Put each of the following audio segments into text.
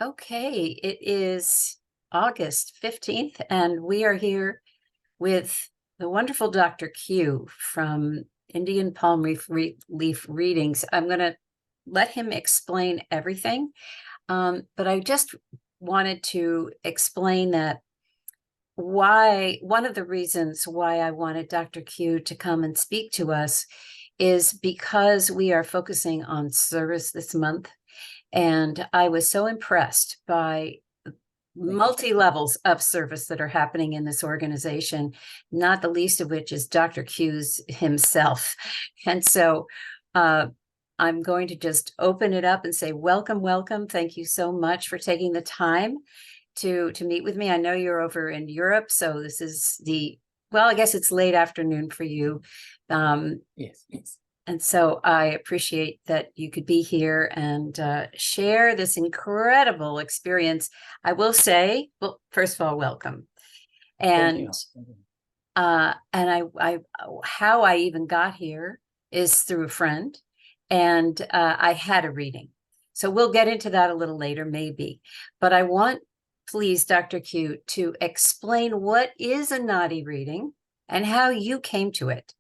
Okay, it is August 15th, and we are here with the wonderful Dr. Q from Indian Palm Leaf Readings. I'm going to let him explain everything, but I just wanted to explain that one of the reasons why I wanted Dr. Q to come and speak to us is because we are focusing on service this month. And I was so impressed by multi levels of service that are happening in this organization, not the least of which is Dr. Q's himself. And so I'm going to just open it up and say, welcome, welcome. Thank you so much for taking the time to meet with me. I know you're over in Europe, so this is well, I guess it's late afternoon for you. Yes, yes. And so I appreciate that you could be here and share this incredible experience. I will say, well, first of all, welcome. And how I even got here is through a friend, and I had a reading. So we'll get into that a little later, maybe. But I want, please, Dr. Q, to explain what is a Nadi reading and how you came to it.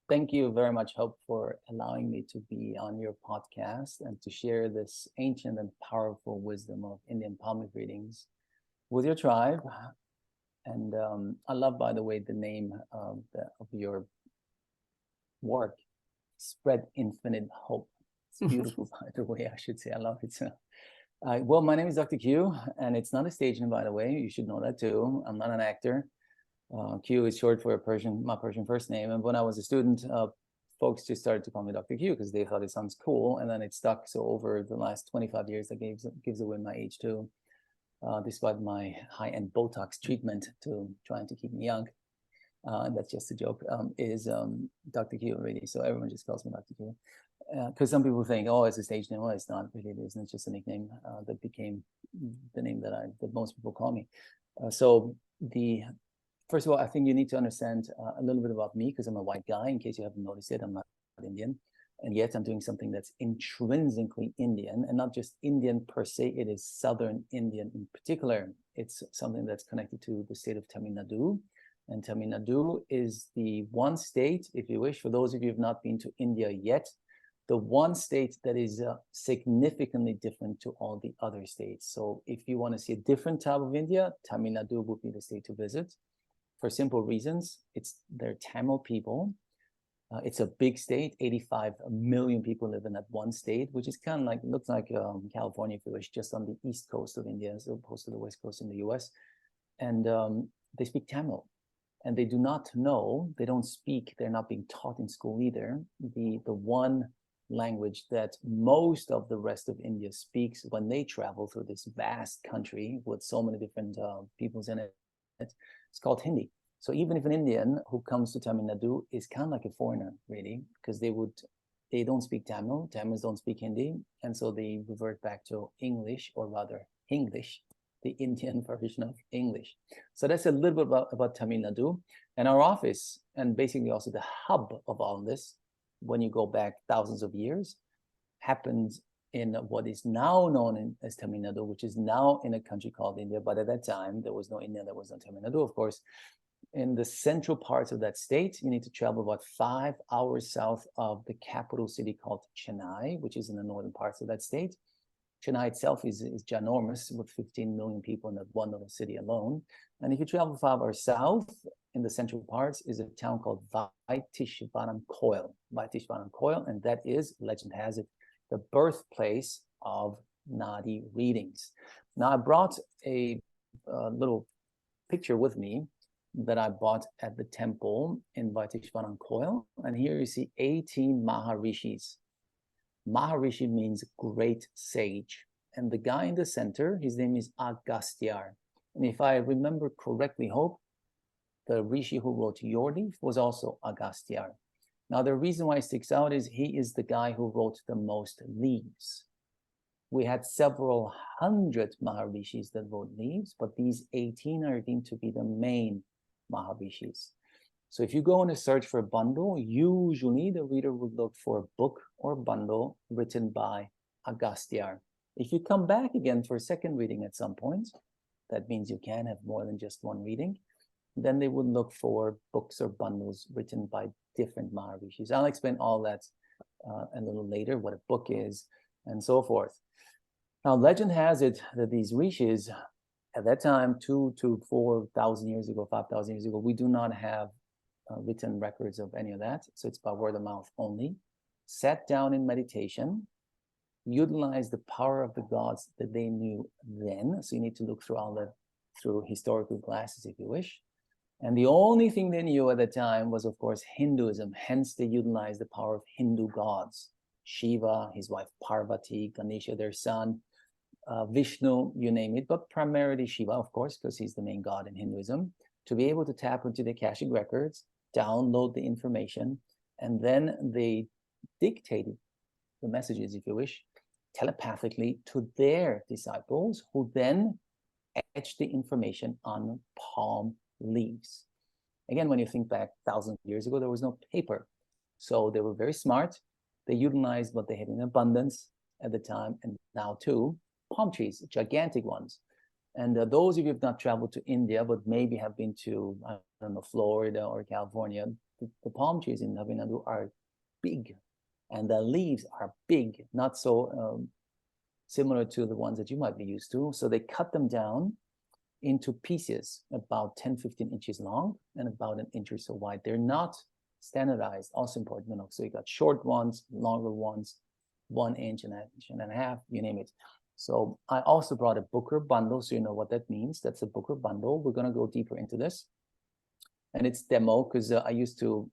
Thank you very much, Hope, for allowing me to be on your podcast and to share this ancient and powerful wisdom of Indian palm leaf readings with your tribe. And I love, by the way, the name of your work, Spread Infinite Hope. It's beautiful, by the way, I should say. I love it. Well, my name is Dr. Q, and it's not a stage name, by the way. You should know that too. I'm not an actor. Q is short for my Persian first name. And when I was a student, folks just started to call me Dr. Q because they thought it sounds cool. And then it stuck. So over the last 25 years, that gives away my age too, despite my high-end Botox treatment to trying to keep me young. And that's just a joke, is Dr. Q already. So everyone just calls me Dr. Q. Because some people think, oh, it's a stage name. Well, it's not really. It isn't. It's just a nickname that became the name that most people call me. First of all, I think you need to understand a little bit about me because I'm a white guy. In case you haven't noticed it, I'm not Indian. And yet I'm doing something that's intrinsically Indian, and not just Indian per se. It is Southern Indian in particular. It's something that's connected to the state of Tamil Nadu. And Tamil Nadu is the one state, if you wish, for those of you who have not been to India yet, the one state that is significantly different to all the other states. So if you want to see a different type of India, Tamil Nadu would be the state to visit. For simple reasons. They're Tamil people. It's a big state. 85 million people live in that one state, which is kind of like, looks like California, if you wish, just on the east coast of India, as opposed to the west coast in the US. And they speak Tamil. And they do not know, they don't speak, they're not being taught in school either, the one language that most of the rest of India speaks when they travel through this vast country with so many different peoples in it. It's called Hindi. So even if an Indian who comes to Tamil Nadu is kind of like a foreigner, really, because they don't speak Tamil, Tamils don't speak Hindi, and so they revert back to English, or rather English, the Indian version of English. So that's a little bit about Tamil Nadu. And our office, and basically also the hub of all this, when you go back thousands of years, happens in what is now known as Tamil Nadu, which is now in a country called India. But at that time, there was no India, there was no Tamil Nadu, of course. In the central parts of that state, you need to travel about 5 hours south of the capital city called Chennai, which is in the northern parts of that state. Chennai itself is ginormous, with 15 million people in that one little city alone. And if you travel 5 hours south, in the central parts is a town called Vaitishvaram Koil, and that is, legend has it, the birthplace of Nadi readings. Now, I brought a little picture with me that I bought at the temple in Vaitishvaram Koil, and here you see 18 Maharishis. Maharishi means great sage, and the guy in the center, his name is Agastya. And if I remember correctly, Hope, the Rishi who wrote your leaf was also Agastya. Now, the reason why it sticks out is he is the guy who wrote the most leaves. We had several hundred Maharishis that wrote leaves, but these 18 are deemed to be the main Maharishis. So if you go on a search for a bundle, usually the reader would look for a book or bundle written by Agastya. If you come back again for a second reading at some point, that means you can have more than just one reading, then they would look for books or bundles written by different Maharishis. I'll explain all that a little later, what a book is and so forth. Now, legend has it that these rishis, at that time, 2,000 to 4,000 years ago, 5,000 years ago, we do not have written records of any of that. So it's by word of mouth only. Sat down in meditation, utilized the power of the gods that they knew then. So you need to look through all the through historical glasses, if you wish. And the only thing they knew at the time was, of course, Hinduism. Hence, they utilized the power of Hindu gods. Shiva, his wife Parvati, Ganesha, their son, Vishnu, you name it, but primarily Shiva, of course, because he's the main god in Hinduism, to be able to tap into the Akashic records, download the information, and then they dictated the messages, if you wish, telepathically to their disciples, who then etched the information on palm leaves. Again, when you think back 1,000 years ago, there was no paper. So they were very smart. They utilized what they had in abundance at the time, and now too, palm trees, gigantic ones. And those of you who have not traveled to India, but maybe have been to, I don't know, Florida or California, the palm trees in Tamil Nadu are big, and the leaves are big, not so similar to the ones that you might be used to. So they cut them down into pieces about 10, 15 inches long and about an inch or so wide. They're not standardized, also important to know. So you got short ones, longer ones, 1 inch and a half, you name it. So I also brought a Booker bundle, so you know what that means. That's a Booker bundle. We're going to go deeper into this. And it's demo, because I used to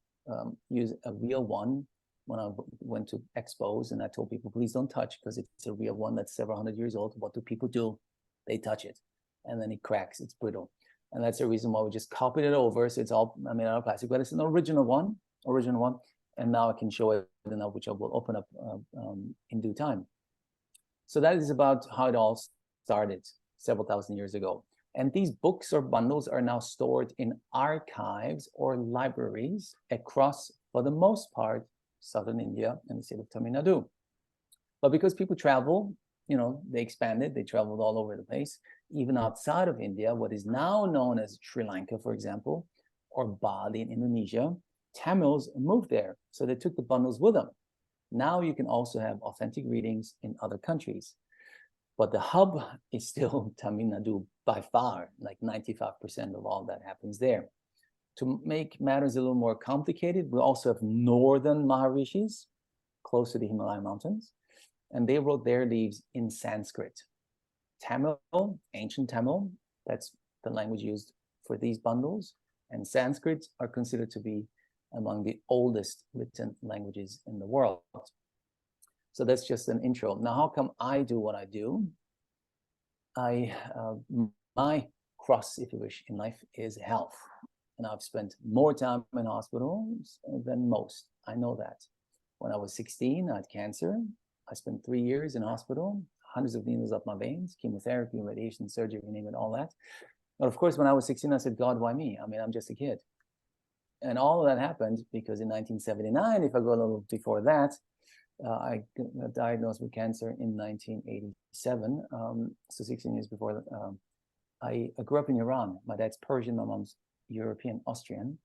use a real one when I went to expos, and I told people, please don't touch, because it's a real one that's several hundred years old. What do people do? They touch it, and then it cracks. It's brittle. And that's the reason why we just copied it over. So it's all made out of plastic, but it's an original one. And now I can show it, which I will open up in due time. So that is about how it all started several thousand years ago. And these books or bundles are now stored in archives or libraries across, for the most part, southern India and the state of Tamil Nadu. But because people travel, you know, they expanded, they traveled all over the place, even outside of India, what is now known as Sri Lanka, for example, or Bali in Indonesia, Tamils moved there. So they took the bundles with them. Now you can also have authentic readings in other countries. But the hub is still Tamil Nadu by far, like 95% of all that happens there. To make matters a little more complicated, we also have northern Maharishis, close to the Himalaya mountains, and they wrote their leaves in Sanskrit. Tamil, ancient Tamil, that's the language used for these bundles, and Sanskrit are considered to be among the oldest written languages in the world. So that's just an intro. Now, how come I do what I do? My cross, if you wish, in life is health. And I've spent more time in hospitals than most. I know that. When I was 16, I had cancer. I spent 3 years in hospital, hundreds of needles up my veins, chemotherapy, radiation, surgery, you name it, all that. But of course, when I was 16, I said, God, why me? I mean, I'm just a kid. And all of that happened because in 1979, if I go a little before that, I got diagnosed with cancer in 1987. So 16 years before that. I grew up in Iran. My dad's Persian, my mom's European, Austrian.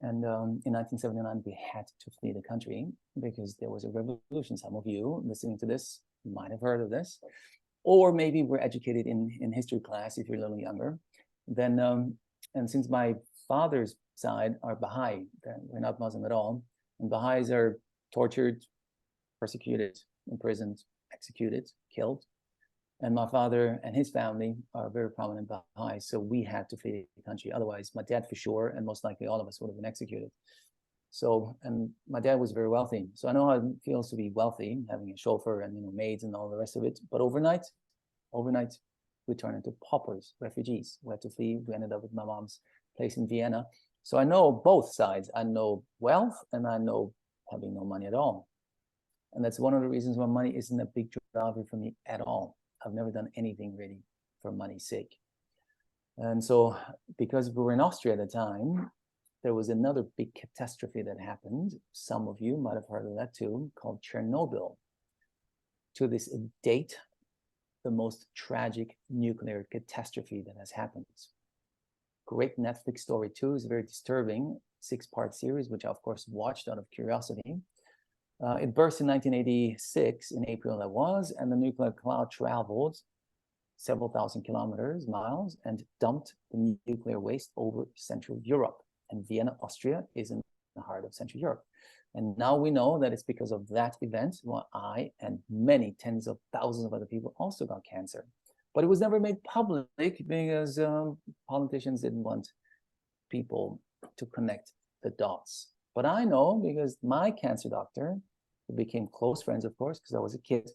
And in 1979, we had to flee the country because there was a revolution. Some of you listening to this might have heard of this, or maybe were educated in history class if you're a little younger. Then, and since my father's side are Baha'i, we're not Muslim at all, and Baha'is are tortured, persecuted, imprisoned, executed, killed. And my father and his family are very prominent Baha'is, so we had to flee the country. Otherwise, my dad for sure, and most likely all of us would have been executed. So, and my dad was very wealthy. So I know how it feels to be wealthy, having a chauffeur and, you know, maids and all the rest of it. But overnight, we turned into paupers, refugees. We had to flee. We ended up with my mom's place in Vienna. So I know both sides. I know wealth and I know having no money at all. And that's one of the reasons why money isn't a big driver for me at all. I've never done anything really for money's sake. And so because we were in Austria at the time, there was another big catastrophe that happened. Some of you might have heard of that too, called Chernobyl. To this date, the most tragic nuclear catastrophe that has happened. Great Netflix story too. It's very disturbing 6-part series, which I of course watched out of curiosity. It burst in 1986 in April, that was, and the nuclear cloud traveled several thousand miles, and dumped the nuclear waste over Central Europe. And Vienna, Austria is in the heart of Central Europe. And now we know that it's because of that event why I and many tens of thousands of other people also got cancer. But it was never made public because politicians didn't want people to connect the dots. But I know because my cancer doctor, we became close friends, of course, because I was a kid,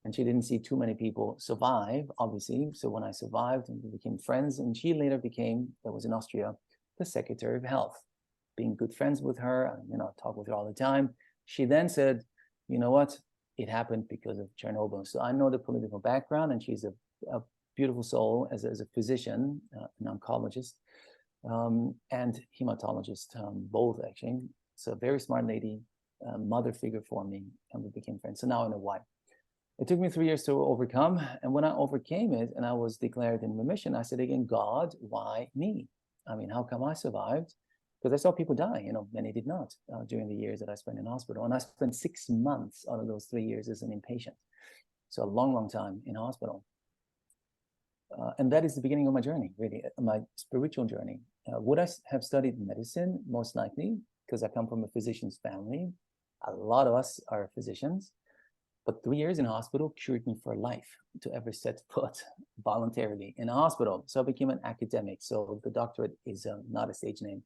and she didn't see too many people survive, obviously. So when I survived, and we became friends, and she later became, that was in Austria, the Secretary of Health. Being good friends with her, you know, talk with her all the time. She then said, you know what? It happened because of Chernobyl. So I know the political background, and she's a beautiful soul as a physician, an oncologist, and hematologist, both actually. So a very smart lady, mother figure for me, and we became friends. So now I know why. It took me 3 years to overcome, and when I overcame it and I was declared in remission, I said again, God, why me? I mean, how come I survived? Because I saw people die, you know, many did not during the years that I spent in hospital. And I spent 6 months out of those 3 years as an inpatient. So a long, long time in hospital. And that is the beginning of my journey, really, my spiritual journey. Would I have studied medicine? Most likely, because I come from a physician's family. A lot of us are physicians. But 3 years in hospital cured me for life to ever set foot voluntarily in a hospital. So I became an academic. So the doctorate is not a stage name.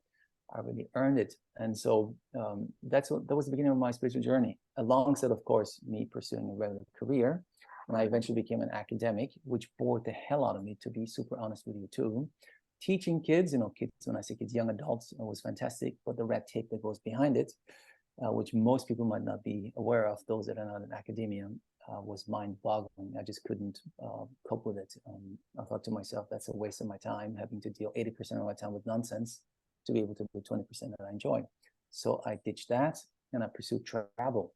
I really earned it. And so that was the beginning of my spiritual journey, alongside, of course, me pursuing a regular career. And I eventually became an academic, which bored the hell out of me, to be super honest with you, too. Teaching kids, you know, kids, when I say kids, young adults, was fantastic, but the red tape that goes behind it, which most people might not be aware of, those that are not in academia, was mind-boggling. I just couldn't cope with it. I thought to myself, that's a waste of my time, having to deal 80% of my time with nonsense to be able to do 20% that I enjoy. So I ditched that, and I pursued travel.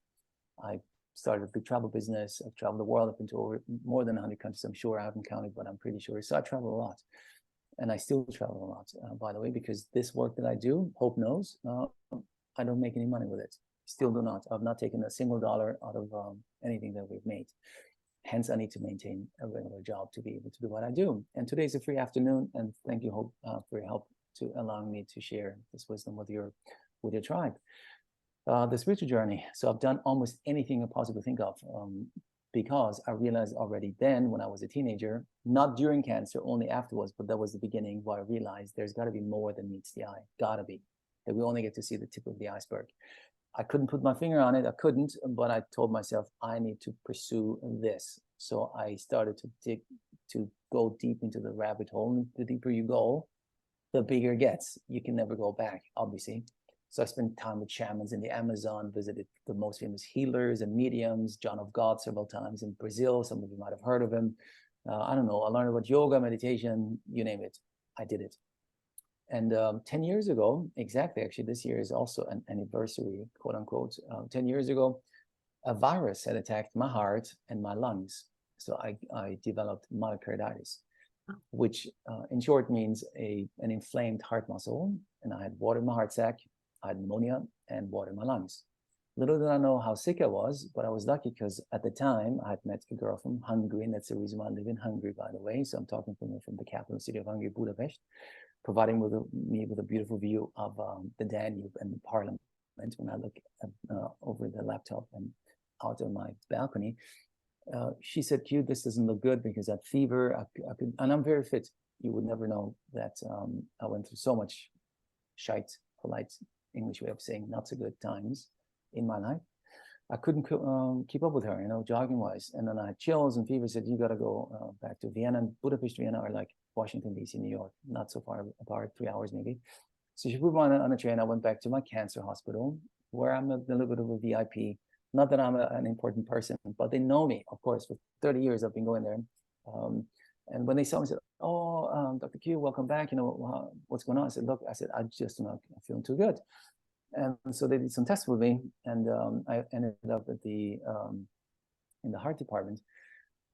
I started a big travel business. I've traveled the world. I've been to over more than 100 countries. I'm sure I haven't counted, but I'm pretty sure. So I travel a lot. And I still travel a lot, by the way, because this work that I do, Hope knows, I don't make any money with it. Still do not. I've not taken a single dollar out of anything that we've made. Hence, I need to maintain a regular job to be able to do what I do. And today is a free afternoon, and thank you, Hope, for your help to allowing me to share this wisdom with your tribe. The spiritual journey. So I've done almost anything I possibly think of, because I realized already then, when I was a teenager, not during cancer, only afterwards, but that was the beginning where I realized there's got to be more than meets the eye. Gotta be. That we only get to see the tip of the iceberg. I couldn't put my finger on it. I couldn't, but I told myself I need to pursue this. So I started to go deep into the rabbit hole. And the deeper you go, the bigger it gets. You can never go back, obviously. So I spent time with shamans in the Amazon, visited the most famous healers and mediums, John of God several times in Brazil. Some of you might have heard of him. I don't know. I learned about yoga, meditation, you name it. I did it. And 10 years ago, exactly, actually, this year is also an anniversary, quote unquote. 10 years ago, a virus had attacked my heart and my lungs. So I developed myocarditis, which in short means an inflamed heart muscle. And I had water in my heart sac, I had pneumonia, and water in my lungs. Little did I know how sick I was, but I was lucky because at the time I had met a girl from Hungary, and that's the reason why I live in Hungary, by the way. So I'm talking from the capital city of Hungary, Budapest, providing me with a beautiful view of the Danube and the Parliament when I look over the laptop and out on my balcony. She said, Q, this doesn't look good because that fever, I could, and I'm very fit. You would never know that I went through so much shite, polite English way of saying not so good times in my life. I couldn't keep up with her, you know, jogging wise. And then I had chills and fever. Said, you got to go back to Vienna. And Budapest, Vienna are like Washington, D.C., New York, not so far apart, 3 hours maybe. So she put me on a train. I went back to my cancer hospital, where I'm a little bit of a VIP. Not that I'm an important person, but they know me, of course. For 30 years, I've been going there. And when they saw me, said, "Oh, Dr. Q, welcome back. You know, what's going on?" I said, "Look," I said, "I just am not feeling too good." And so they did some tests with me, and I ended up at in the heart department.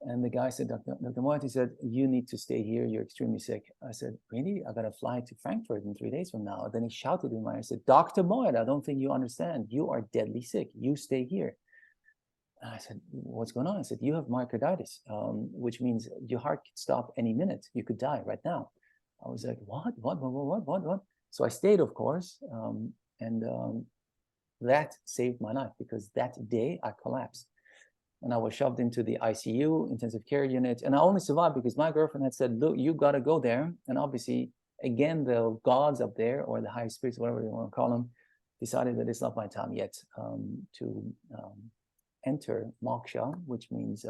And the guy said, Dr. Moat, he said, you need to stay here. You're extremely sick. I said, really? I got to fly to Frankfurt in 3 days from now. And then he shouted in my ear, I said, Dr. Moat, I don't think you understand. You are deadly sick. You stay here. And I said, what's going on? I said, you have myocarditis, which means your heart could stop any minute. You could die right now. I was like, what? So I stayed, of course. That saved my life, because that day I collapsed. And I was shoved into the ICU, intensive care unit. And I only survived because my girlfriend had said, look, you got to go there. And obviously, again, the gods up there, or the high spirits, whatever you want to call them, decided that it's not my time yet to enter moksha, which means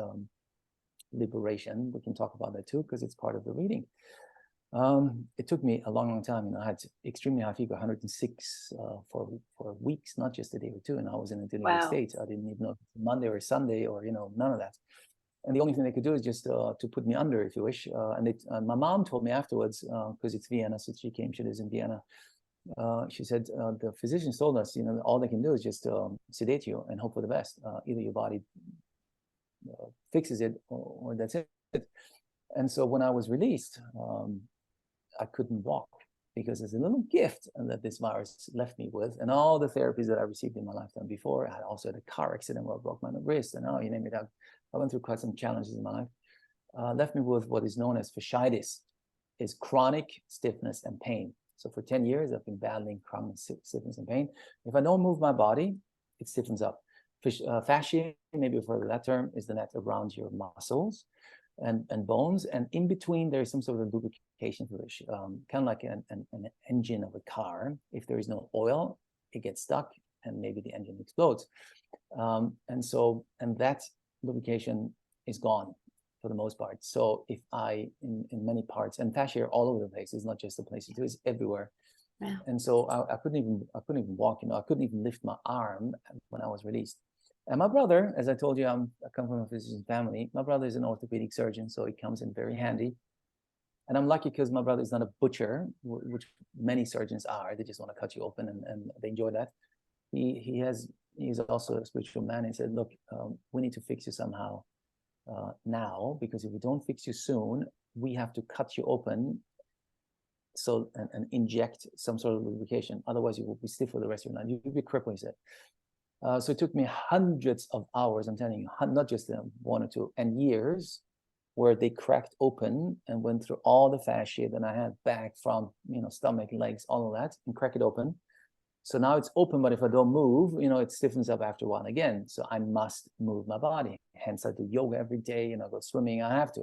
liberation. We can talk about that too, because it's part of the reading. It took me a long time. I had extremely high fever, 106 for weeks, not just a day or two. And I was in a delirious state. I didn't even know if it was Monday or Sunday or, none of that. And the only thing they could do is just to put me under, if you wish. And my mom told me afterwards, because it's Vienna, so she lives in Vienna. She said, the physicians told us, all they can do is just sedate you and hope for the best. Either your body fixes it or that's it. And so when I was released, I couldn't walk, because there's a little gift that this virus left me with, and all the therapies that I received in my lifetime before. I had also had a car accident where I broke my wrist, and you name it. I went through quite some challenges in my life. Left me with what is known as fasciitis, is chronic stiffness and pain. So for 10 years, I've been battling chronic stiffness and pain. If I don't move my body, it stiffens up. Fascia, maybe you've heard of that term, is the net around your muscles and bones, and in between there is some sort of lubrication fluid, kind of like an engine of a car. If there is no oil, it gets stuck and maybe the engine explodes. And that lubrication is gone for the most part. So if in many parts, and fascia are all over the place, it's not just the places, it's everywhere. Yeah. And so I couldn't even walk, I couldn't even lift my arm when I was released. And my brother, as I told you, I come from a physician family. My brother is an orthopedic surgeon, so he comes in very handy. And I'm lucky because my brother is not a butcher, which many surgeons are. They just want to cut you open, and they enjoy that. He's also a spiritual man. He said, look, we need to fix you somehow now, because if we don't fix you soon, we have to cut you open and inject some sort of lubrication. Otherwise, you will be stiff for the rest of your life. You'll be crippled, he said. So it took me hundreds of hours, I'm telling you, not just one or two, and years, where they cracked open and went through all the fascia that I had back from, stomach, legs, all of that, and crack it open. So now it's open, but if I don't move, it stiffens up after a while again. So I must move my body. Hence, I do yoga every day, I go swimming, I have to.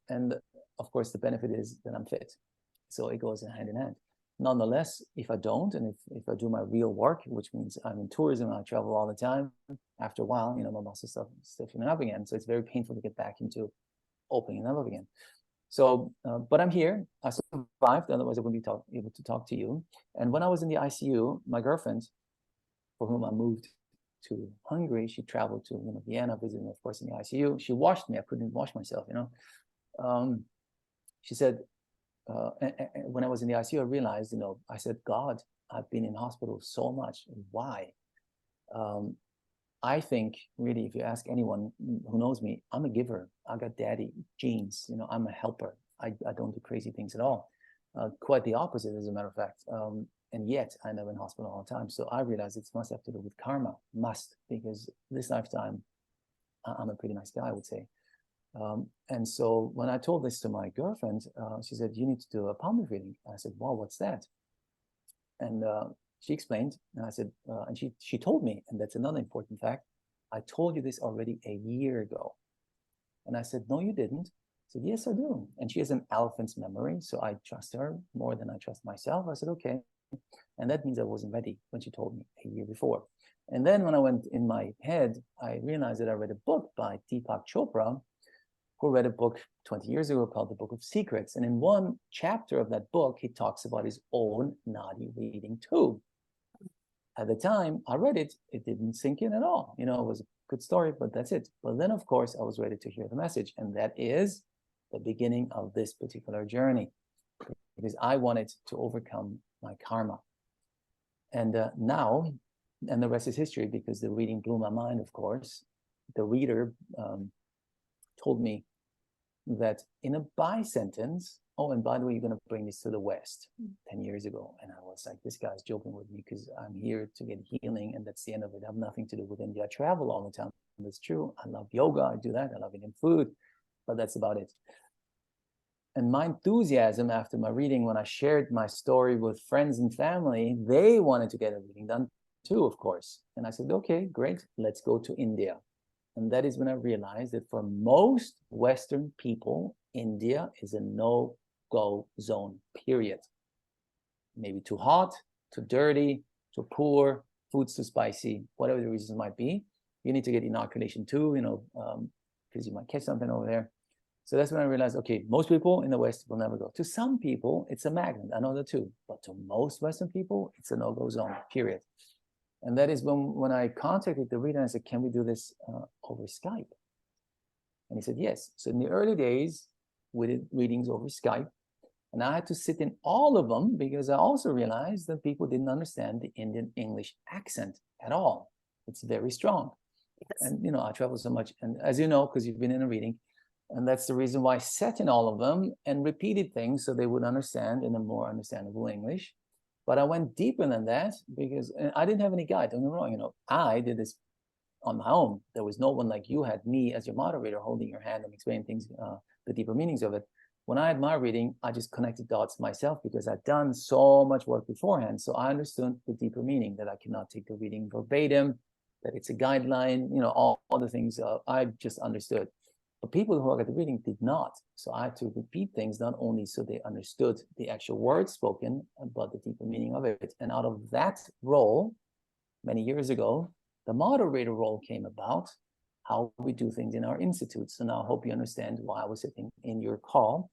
And of course, the benefit is that I'm fit. So it goes hand in hand. Nonetheless, if I don't, and if I do my real work, which means I'm in tourism, I travel all the time, after a while, my muscles start stiffening up again. So it's very painful to get back into opening them up again. So, but I'm here. I survived, otherwise I wouldn't be able to talk to you. And when I was in the ICU, my girlfriend, for whom I moved to Hungary, she traveled to Vienna, visiting, of course, in the ICU. She washed me. I couldn't even wash myself, She said, when I was in the ICU, I realized, I said, God, I've been in hospital so much. Why? I think, really, if you ask anyone who knows me, I'm a giver. I got daddy genes. I'm a helper. I don't do crazy things at all. Quite the opposite, as a matter of fact. And yet, I end up in hospital all the time. So I realized it must have to do with karma. Must, because this lifetime, I'm a pretty nice guy, I would say. And so when I told this to my girlfriend, she said, you need to do a palm reading. I said, wow, what's that? And she explained, and I said, and she told me, and that's another important fact, I told you this already a year ago. And I said, no, you didn't. I said, yes, I do. And she has an elephant's memory, so I trust her more than I trust myself. I said, okay. And that means I wasn't ready when she told me a year before. And then when I went in my head, I realized that I read a book by Deepak Chopra, who read a book 20 years ago called The Book of Secrets. And in one chapter of that book, he talks about his own Nadi reading too. At the time I read it, it didn't sink in at all. It was a good story, but that's it. But then, of course, I was ready to hear the message. And that is the beginning of this particular journey, because I wanted to overcome my karma. And now, and the rest is history, because the reading blew my mind, of course. The reader told me that in a by sentence, oh, and by the way, you're going to bring this to the West 10 years ago. And I was like, this guy's joking with me because I'm here to get healing and that's the end of it. I have nothing to do with India. I travel all the time. That's true. I love yoga. I do that. I love Indian food, but that's about it. And my enthusiasm after my reading, when I shared my story with friends and family, they wanted to get a reading done too, of course. And I said, okay, great. Let's go to India. And that is when I realized that for most Western people, India is a no-go zone, period. Maybe too hot, too dirty, too poor, food's too spicy, whatever the reasons might be. You need to get inoculation too, because you might catch something over there. So that's when I realized, okay, most people in the West will never go. To some people, it's a magnet. I know that too. But to most Western people, it's a no-go zone, period. And that is when I contacted the reader and I said, can we do this over Skype? And he said, yes. So in the early days, we did readings over Skype. And I had to sit in all of them because I also realized that people didn't understand the Indian English accent at all. It's very strong. Yes. And, I travel so much. And as you know, because you've been in a reading, and that's the reason why I sat in all of them and repeated things so they would understand in a more understandable English. But I went deeper than that because I didn't have any guide. Don't get me wrong, I did this on my own. There was no one like you had me as your moderator holding your hand and explaining things, the deeper meanings of it. When I had my reading, I just connected dots myself because I'd done so much work beforehand. So I understood the deeper meaning that I cannot take the reading verbatim, that it's a guideline, all the things I just understood. But people who got the reading did not. So I had to repeat things, not only so they understood the actual words spoken, but the deeper meaning of it. And out of that role, many years ago, the moderator role came about, how we do things in our institute. So now I hope you understand why I was sitting in your call.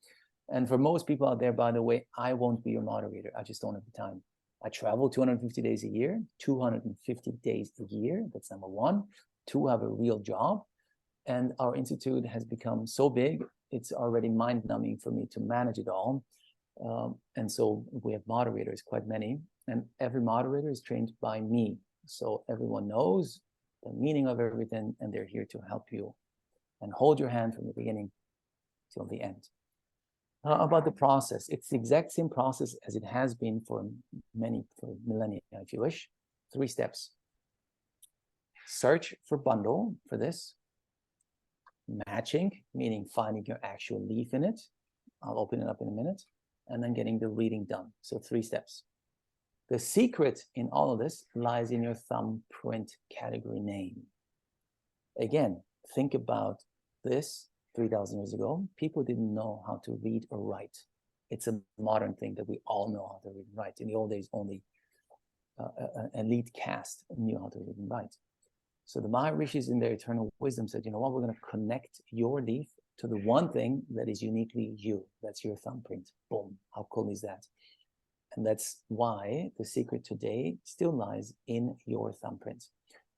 And for most people out there, by the way, I won't be your moderator. I just don't have the time. I travel 250 days a year, 250 days a year. That's number one. Two, I have a real job. And our institute has become so big, it's already mind-numbing for me to manage it all. And so we have moderators, quite many, and every moderator is trained by me. So everyone knows the meaning of everything, and they're here to help you and hold your hand from the beginning till the end. About the process, it's the exact same process as it has been for millennia, if you wish. 3 steps. Search for bundle for this. Matching, meaning finding your actual leaf in it. I'll open it up in a minute. And then getting the reading done. So 3 steps. The secret in all of this lies in your thumbprint category name. Again, think about this 3,000 years ago. People didn't know how to read or write. It's a modern thing that we all know how to read and write. In the old days, only an elite caste knew how to read and write. So the Maharishis in their eternal wisdom said, you know what, we're going to connect your leaf to the one thing that is uniquely you. That's your thumbprint. Boom. How cool is that? And that's why the secret today still lies in your thumbprint.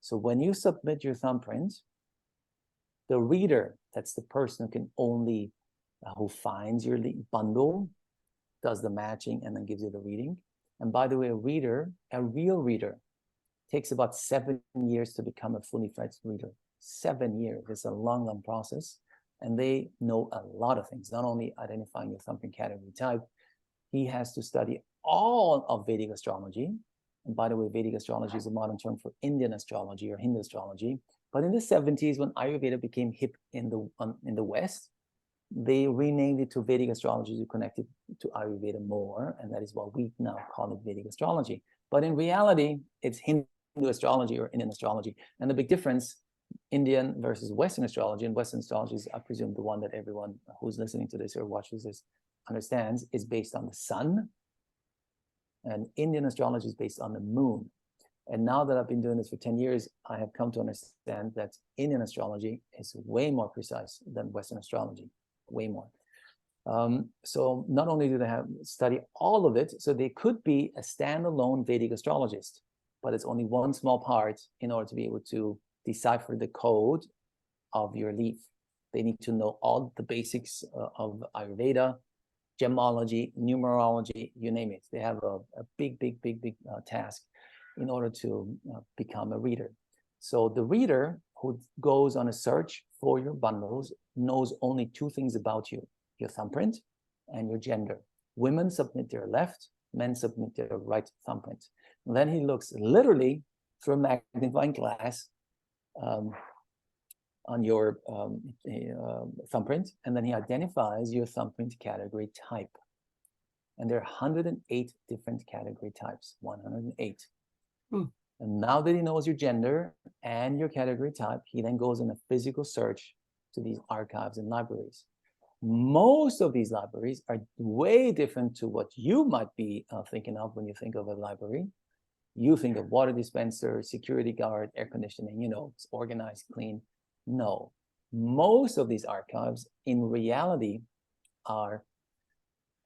So when you submit your thumbprint, the reader, that's the person who can only, who finds your bundle, does the matching, and then gives you the reading. And by the way, a real reader, takes about 7 years to become a fully fledged reader. 7 years. It's a long, long process. And they know a lot of things, not only identifying your thumbprint category type. He has to study all of Vedic astrology. And by the way, Vedic astrology is a modern term for Indian astrology or Hindu astrology. But in the 70s, when Ayurveda became hip in the West, they renamed it to Vedic astrology to connect it to Ayurveda more. And that is what we now call it Vedic astrology. But in reality, it's Hindu astrology or Indian astrology. And the big difference, Indian versus Western astrology, and Western astrology is, I presume, the one that everyone who's listening to this or watches this understands, is based on the sun. And Indian astrology is based on the moon. And now that I've been doing this for 10 years, I have come to understand that Indian astrology is way more precise than Western astrology, way more. So not only do they have study all of it, so they could be a standalone Vedic astrologist, but it's only one small part in order to be able to decipher the code of your leaf. They need to know all the basics of Ayurveda, gemology, numerology, you name it. They have a big task in order to become a reader. So the reader who goes on a search for your bundles knows only two things about you: your thumbprint and your gender. Women submit their left, men submit their right thumbprint. And then he looks literally through a magnifying glass on your thumbprint, and then he identifies your thumbprint category type. And there are 108 different category types, 108. And now that he knows your gender and your category type, he then goes on a physical search to these archives and libraries. Most of these libraries are way different to what you might be thinking of when you think of a library. You think of water dispenser, security guard, air conditioning, you know, it's organized, clean. No, most of these archives in reality are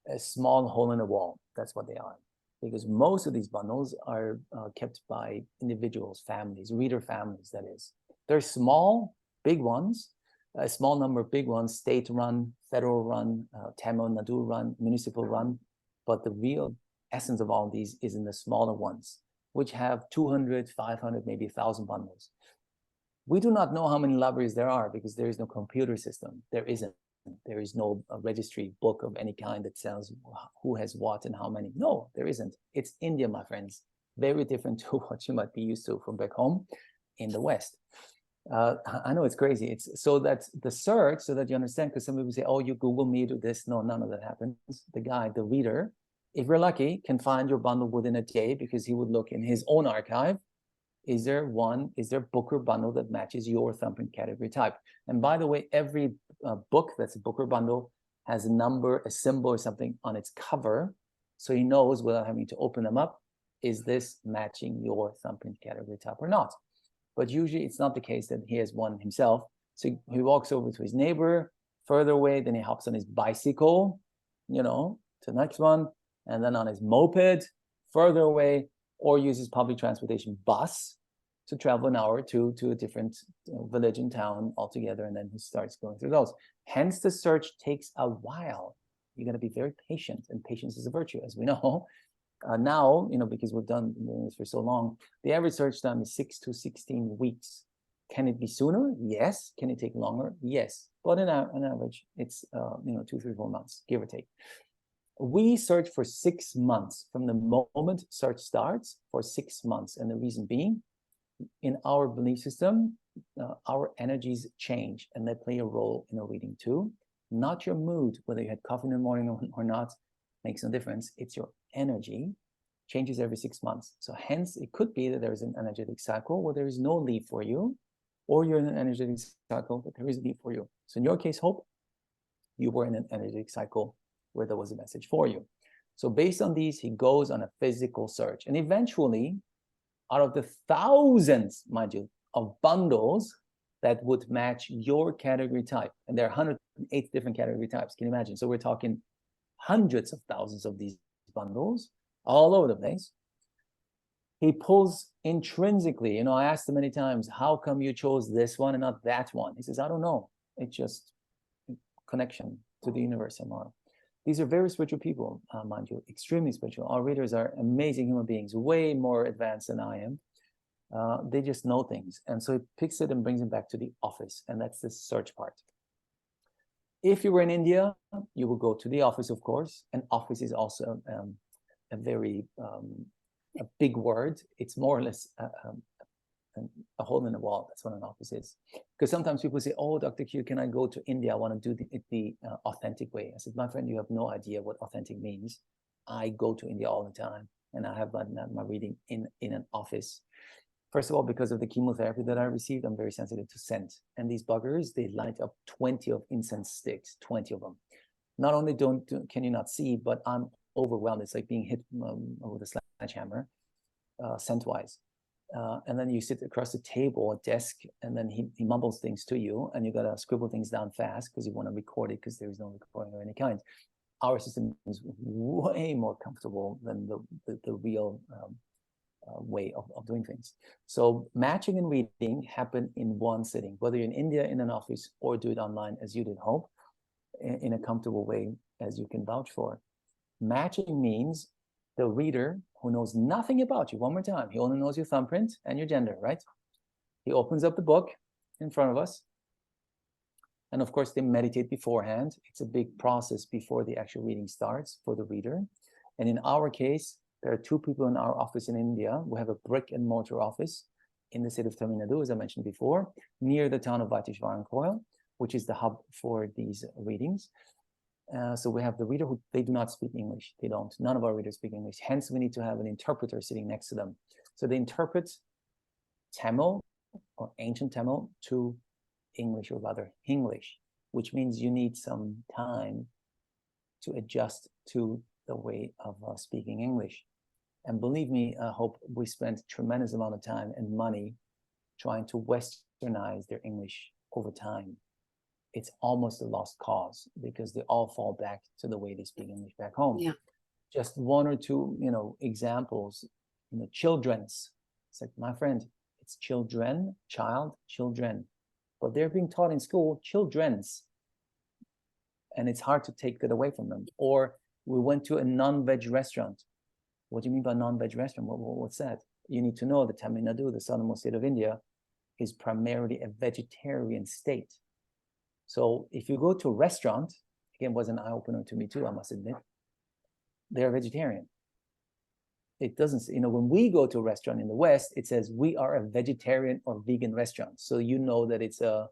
a small hole in a wall. That's what they are. Because most of these bundles are kept by individuals, families, reader families, that is. They're small, big ones, a small number of big ones, state-run, federal-run, Tamil Nadu-run, municipal-run, but the real essence of all of these is in the smaller ones, which have 200, 500, maybe 1,000 bundles. We do not know how many libraries there are because there is no computer system. There isn't. There is no registry book of any kind that tells who has what and how many. No, there isn't. It's India, my friends. Very different to what you might be used to from back home in the West. I know it's crazy. It's so that the search, so that you understand, because some people say, oh, you Google me, do this. No, none of that happens. The guy, the reader, if you're lucky, can find your bundle within a day because he would look in his own archive. Is there a book or bundle that matches your thumbprint category type? And by the way, every book that's a book or bundle has a number, a symbol or something on its cover. So he knows without having to open them up, is this matching your thumbprint category type or not? But usually it's not the case that he has one himself. So he walks over to his neighbor further away, then he hops on his bicycle, you know, to the next one, and then on his moped further away, or uses public transportation bus to travel an hour or two to a different village and town altogether, and then he starts going through those. Hence, the search takes a while. You're going to be very patient, and patience is a virtue, as we know. Now, you know, because we've done this for so long, the average search time is 6 to 16 weeks. Can it be sooner? Yes. Can it take longer? Yes. But on average, it's 2, 3, 4 months, give or take. We search for 6 months from the moment search starts, for 6 months. And the reason being, in our belief system, our energies change and they play a role in a reading too. Not your mood, whether you had coffee in the morning or not, makes no difference. It's your energy changes every 6 months. So hence, it could be that there is an energetic cycle where there is no lead for you, or you're in an energetic cycle that there is a lead for you. So in your case, Hope, you were in an energetic cycle where there was a message for you. So based on these, he goes on a physical search. And eventually, out of the thousands, mind you, of bundles that would match your category type, and there are 108 different category types, can you imagine? So we're talking hundreds of thousands of these bundles all over the place. He pulls intrinsically, you know, I asked him many times, how come you chose this one and not that one? He says, I don't know. It's just connection to the universe somehow. These are very spiritual people, mind you, extremely spiritual. Our readers are amazing human beings, way more advanced than I am. They just know things. And so he picks it and brings it back to the office. And that's the search part. If you were in India, you will go to the office, of course. And office is also a very a big word. It's more or less a hole in the wall. That's what an office is. Because sometimes people say, oh, Dr. Q, can I go to India? I want to do it the authentic way. I said, my friend, you have no idea what authentic means. I go to India all the time, and I have my reading in an office. First of all, because of the chemotherapy that I received, I'm very sensitive to scent. And these buggers, they light up 20 of incense sticks, 20 of them. Not only can you not see, but I'm overwhelmed. It's like being hit with a sledgehammer, scent-wise. And then you sit across the table, a desk, and then he mumbles things to you, and you got to scribble things down fast because you want to record it because there is no recording of any kind. Our system is way more comfortable than the real way of doing things. So matching and reading happen in one sitting, whether you're in India in an office or do it online as you did, Hope, in a comfortable way as you can vouch for. Matching means the reader who knows nothing about you, one more time, he only knows your thumbprint and your gender, right? He opens up the book in front of us. And of course, they meditate beforehand. It's a big process before the actual reading starts for the reader. And in our case, there are two people in our office in India. We have a brick and mortar office in the city of Tamil Nadu, as I mentioned before, near the town of Vaitishvaran Koil, which is the hub for these readings. So we have the reader who, they do not speak English. They don't. None of our readers speak English. Hence, we need to have an interpreter sitting next to them. So they interpret Tamil or ancient Tamil to English, or rather Hinglish, which means you need some time to adjust to the way of speaking English. And believe me, I hope we spent tremendous amount of time and money trying to westernize their English over time. It's almost a lost cause because they all fall back to the way they speak English back home. Yeah. Just one or two, examples, children's. It's like, my friend, it's children, child, children. But they're being taught in school, children's. And it's hard to take that away from them. Or we went to a non-veg restaurant. What do you mean by non-veg restaurant? What's that? You need to know that Tamil Nadu, the southernmost state of India, is primarily a vegetarian state. So if you go to a restaurant, again, was an eye-opener to me too, I must admit, they're vegetarian. It doesn't, when we go to a restaurant in the West, it says we are a vegetarian or vegan restaurant. So you know that it's a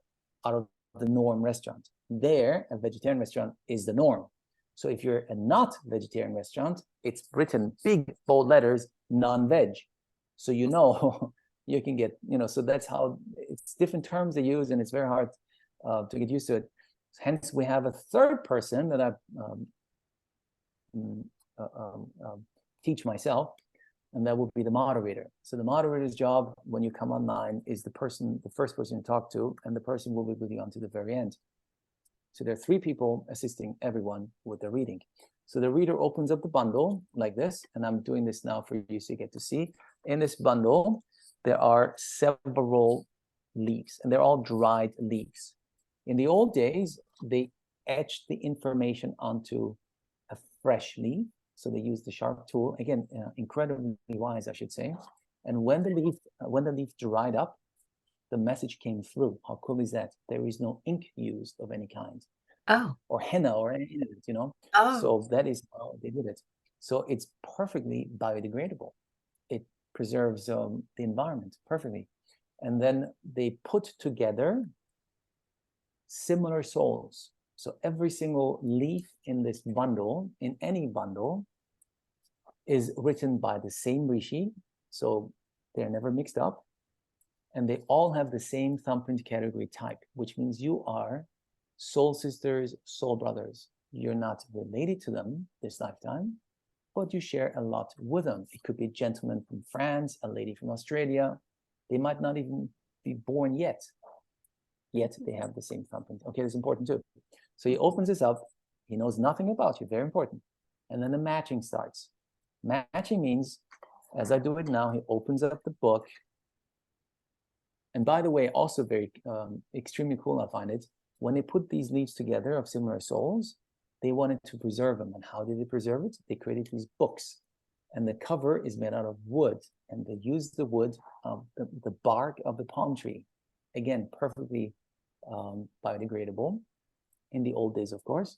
out of the norm restaurant. There, a vegetarian restaurant is the norm. So if you're a not vegetarian restaurant, it's written big bold letters, non-veg. So you can get, so that's how it's different terms they use, and it's very hard to get used to it. Hence, we have a third person that I teach myself, and that will be the moderator. So the moderator's job when you come online is the first person you talk to, and the person will be with you until the very end. So there are three people assisting everyone with the reading. So the reader opens up the bundle like this, and I'm doing this now for you so you get to see. In this bundle, there are several leaves, and they're all dried leaves. In the old days, they etched the information onto a fresh leaf. So they used the sharp tool, again, incredibly wise, I should say. And when the leaf dried up, the message came through. How cool is that? There is no ink used of any kind. Oh. Or henna or anything, Oh. So that is how they did it. So it's perfectly biodegradable. It preserves the environment perfectly. And then they put together similar souls. So every single leaf in this bundle, in any bundle, is written by the same rishi. So they're never mixed up. And they all have the same thumbprint category type, which means you are soul sisters, soul brothers. You're not related to them this lifetime, but you share a lot with them. It could be a gentleman from France, a lady from Australia. They might not even be born yet they have the same thumbprint. Okay, that's important too. So he opens this up. He knows nothing about you, very important. And then the matching starts. Matching means, as I do it now, he opens up the book. And by the way, also very extremely cool, I find it, when they put these leaves together of similar souls, they wanted to preserve them. And how did they preserve it? They created these books. And the cover is made out of wood. And they used the wood of the bark of the palm tree. Again, perfectly biodegradable in the old days, of course.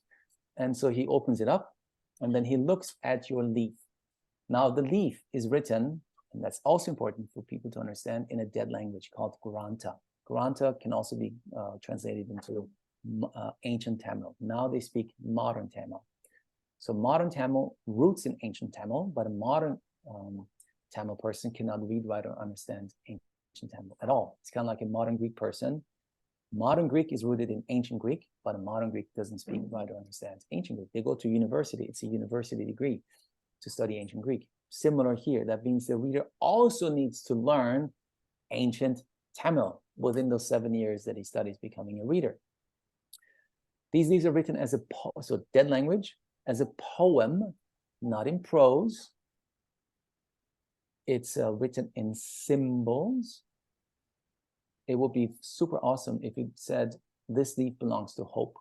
And so he opens it up, and then he looks at your leaf. Now, the leaf is written, and that's also important for people to understand, in a dead language called Granta. Granta can also be translated into ancient Tamil. Now they speak modern Tamil. So modern Tamil roots in ancient Tamil, but a modern Tamil person cannot read, write, or understand ancient Tamil at all. It's kind of like a modern Greek person. Modern Greek is rooted in ancient Greek, but a modern Greek doesn't speak, write, or understand ancient Greek. They go to university. It's a university degree to study ancient Greek. Similar here. That means the reader also needs to learn ancient Tamil within those 7 years that he studies becoming a reader. These leaves are written as a so dead language, as a poem, not in prose. It's written in symbols. It would be super awesome if it said, this leaf belongs to hope.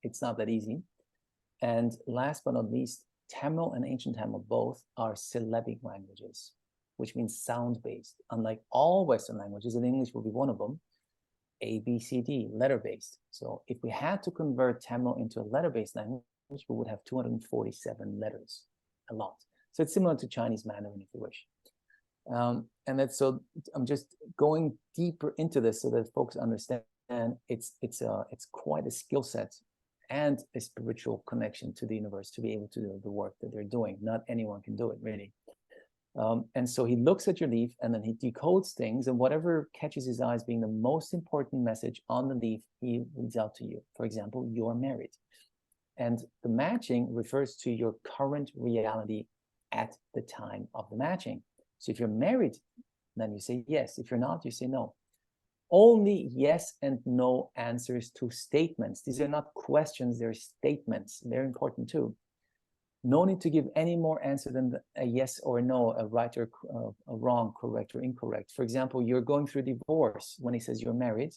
It's not that easy. And last but not least, Tamil and ancient Tamil both are syllabic languages, which means sound-based. Unlike all Western languages, and English will be one of them, A, B, C, D, letter-based. So if we had to convert Tamil into a letter-based language, we would have 247 letters, a lot. So it's similar to Chinese Mandarin, if you wish. And that's, so I'm just going deeper into this so that folks understand it's quite a skill set and a spiritual connection to the universe to be able to do the work that they're doing. Not anyone can do it, really. And so he looks at your leaf and then he decodes things, and whatever catches his eyes being the most important message on the leaf, he reads out to you. For example, you're married. And the matching refers to your current reality at the time of the matching. So if you're married, then you say yes. If you're not, you say no. Only yes and no answers to statements. These are not questions, they're statements. They're important too. No need to give any more answer than a yes or a no, a right or a wrong, correct or incorrect. For example, you're going through divorce. When he says you're married,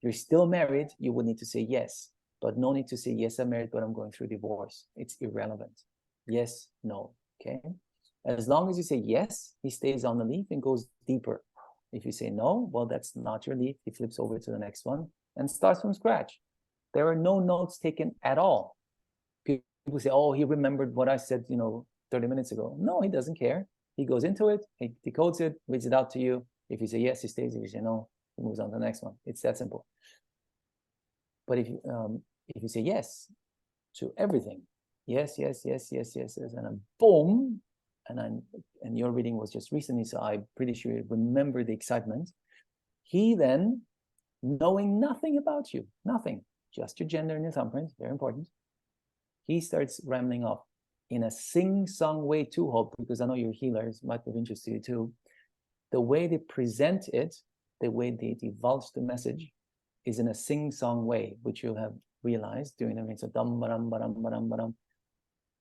you're still married, you would need to say yes, but no need to say yes, I'm married, but I'm going through divorce. It's irrelevant. Yes, no, okay? As long as you say yes, he stays on the leaf and goes deeper. If you say no, well, that's not your leaf. He flips over to the next one and starts from scratch. There are no notes taken at all. People say, oh, he remembered what I said, 30 minutes ago. No, he doesn't care. He goes into it, he decodes it, reads it out to you. If you say yes, he stays. If you say no, he moves on to the next one. It's that simple. But if you say yes to everything, yes, yes, yes, yes, yes, yes, and then boom, and your reading was just recently, so I'm pretty sure you remember the excitement. He then, knowing nothing about you, nothing, just your gender and your thumbprint, very important, he starts rambling off in a sing-song way too, Hope, because I know you're healers, might be of interest to you too. The way they present it, the way they divulge the message, is in a sing-song way, which you'll have realized during the reading. So dum badum badum badum badum.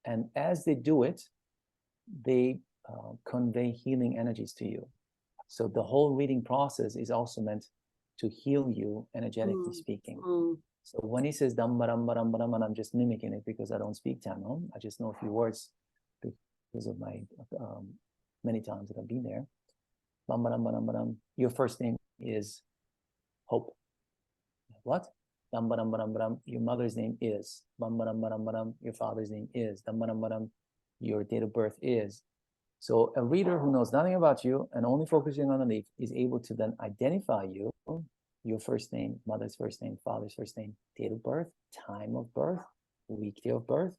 And as they do it, they convey healing energies to you. So the whole reading process is also meant to heal you, energetically speaking. So when he says dam badam badam badam, and I'm just mimicking it because I don't speak Tamil, I just know a few words because of my many times that I've been there. Bam badam badam badam. Your first name is Hope. What? Dam badam badam badam. Your mother's name is. Bam badam badam badam. Your father's name is. Dam badam badam. Your date of birth is. So a reader who knows nothing about you and only focusing on the leaf is able to then identify you, your first name, mother's first name, father's first name, date of birth, time of birth, weekday of birth,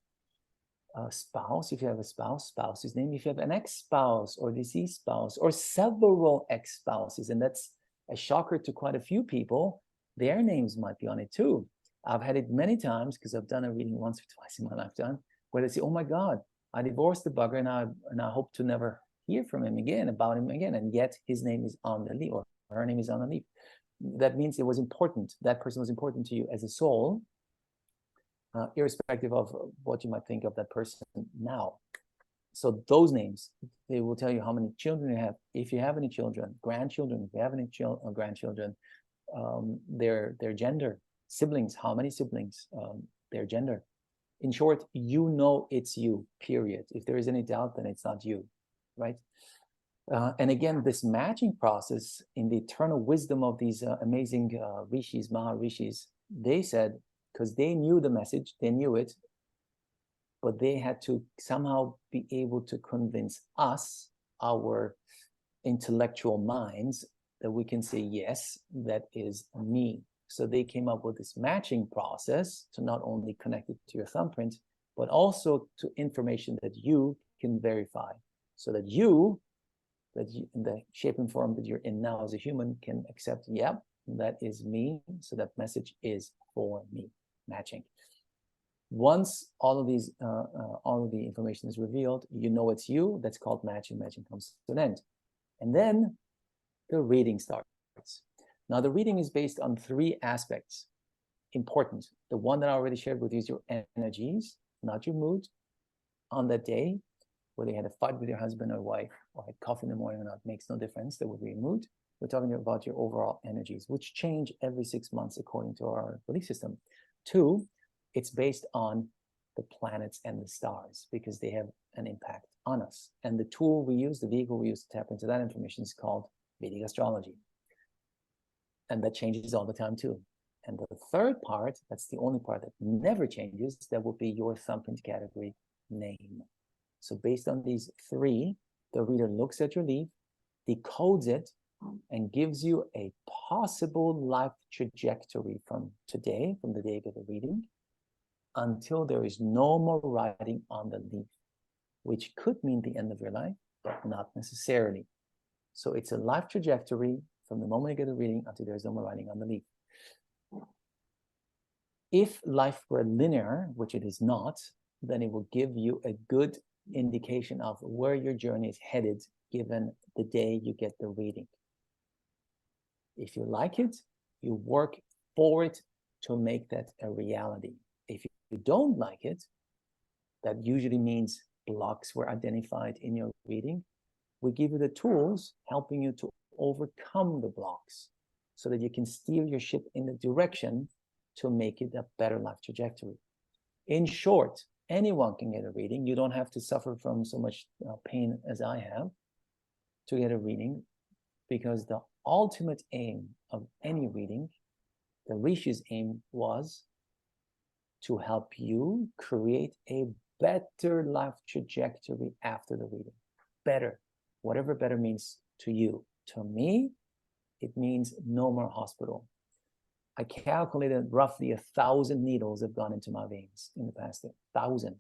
spouse, if you have a spouse, spouse's name, if you have an ex-spouse or deceased spouse or several ex-spouses, and that's a shocker to quite a few people, their names might be on it too. I've had it many times because I've done a reading once or twice in my lifetime where they say, oh my God, I divorced the bugger and I hope to never hear from him again, about him again, and yet his name is on the leaf or her name is on the leaf. That means it was important. That person was important to you as a soul, irrespective of what you might think of that person now. So those names, they will tell you how many children you have, if you have any children, grandchildren, if you have any grandchildren, their gender, siblings, how many siblings, their gender. In short, you know it's you, period. If there is any doubt, then it's not you, right? And again, this matching process in the eternal wisdom of these amazing rishis, Maharishis, they said, because they knew the message, they knew it, but they had to somehow be able to convince us, our intellectual minds, that we can say, yes, that is me. So they came up with this matching process to not only connect it to your thumbprint, but also to information that you can verify, so that you, in the shape and form that you're in now as a human, can accept, yep, that is me. So that message is for me, matching. Once all of the information is revealed, you know it's you. That's called matching. Matching comes to an end. And then the reading starts. Now, the reading is based on 3 aspects. Important. The one that I already shared with you is your energies, not your mood on that day, whether you had a fight with your husband or wife or had coffee in the morning or not, makes no difference. That would be a mood. We're talking about your overall energies, which change every 6 months according to our belief system. 2, it's based on the planets and the stars because they have an impact on us. And the tool we use, the vehicle we use to tap into that information is called Vedic astrology. And that changes all the time too. And the third part, that's the only part that never changes, that will be your thumbprint category name. So based on these three, the reader looks at your leaf, decodes it, and gives you a possible life trajectory from today, from the day of the reading, until there is no more writing on the leaf, which could mean the end of your life, but not necessarily. So it's a life trajectory from the moment you get the reading until there's no more writing on the leaf. If life were linear, which it is not, then it will give you a good indication of where your journey is headed given the day you get the reading. If you like it, you work for it to make that a reality. If you don't like it, that usually means blocks were identified in your reading. We give you the tools helping you to overcome the blocks so that you can steer your ship in the direction to make it a better life trajectory. In short, anyone can get a reading. You don't have to suffer from so much pain as I have to get a reading, because the ultimate aim of any reading, the Rishi's aim, was to help you create a better life trajectory after the reading. Better, whatever better means to you. To me, it means no more hospital. I calculated roughly 1,000 needles have gone into my veins in the past 1,000.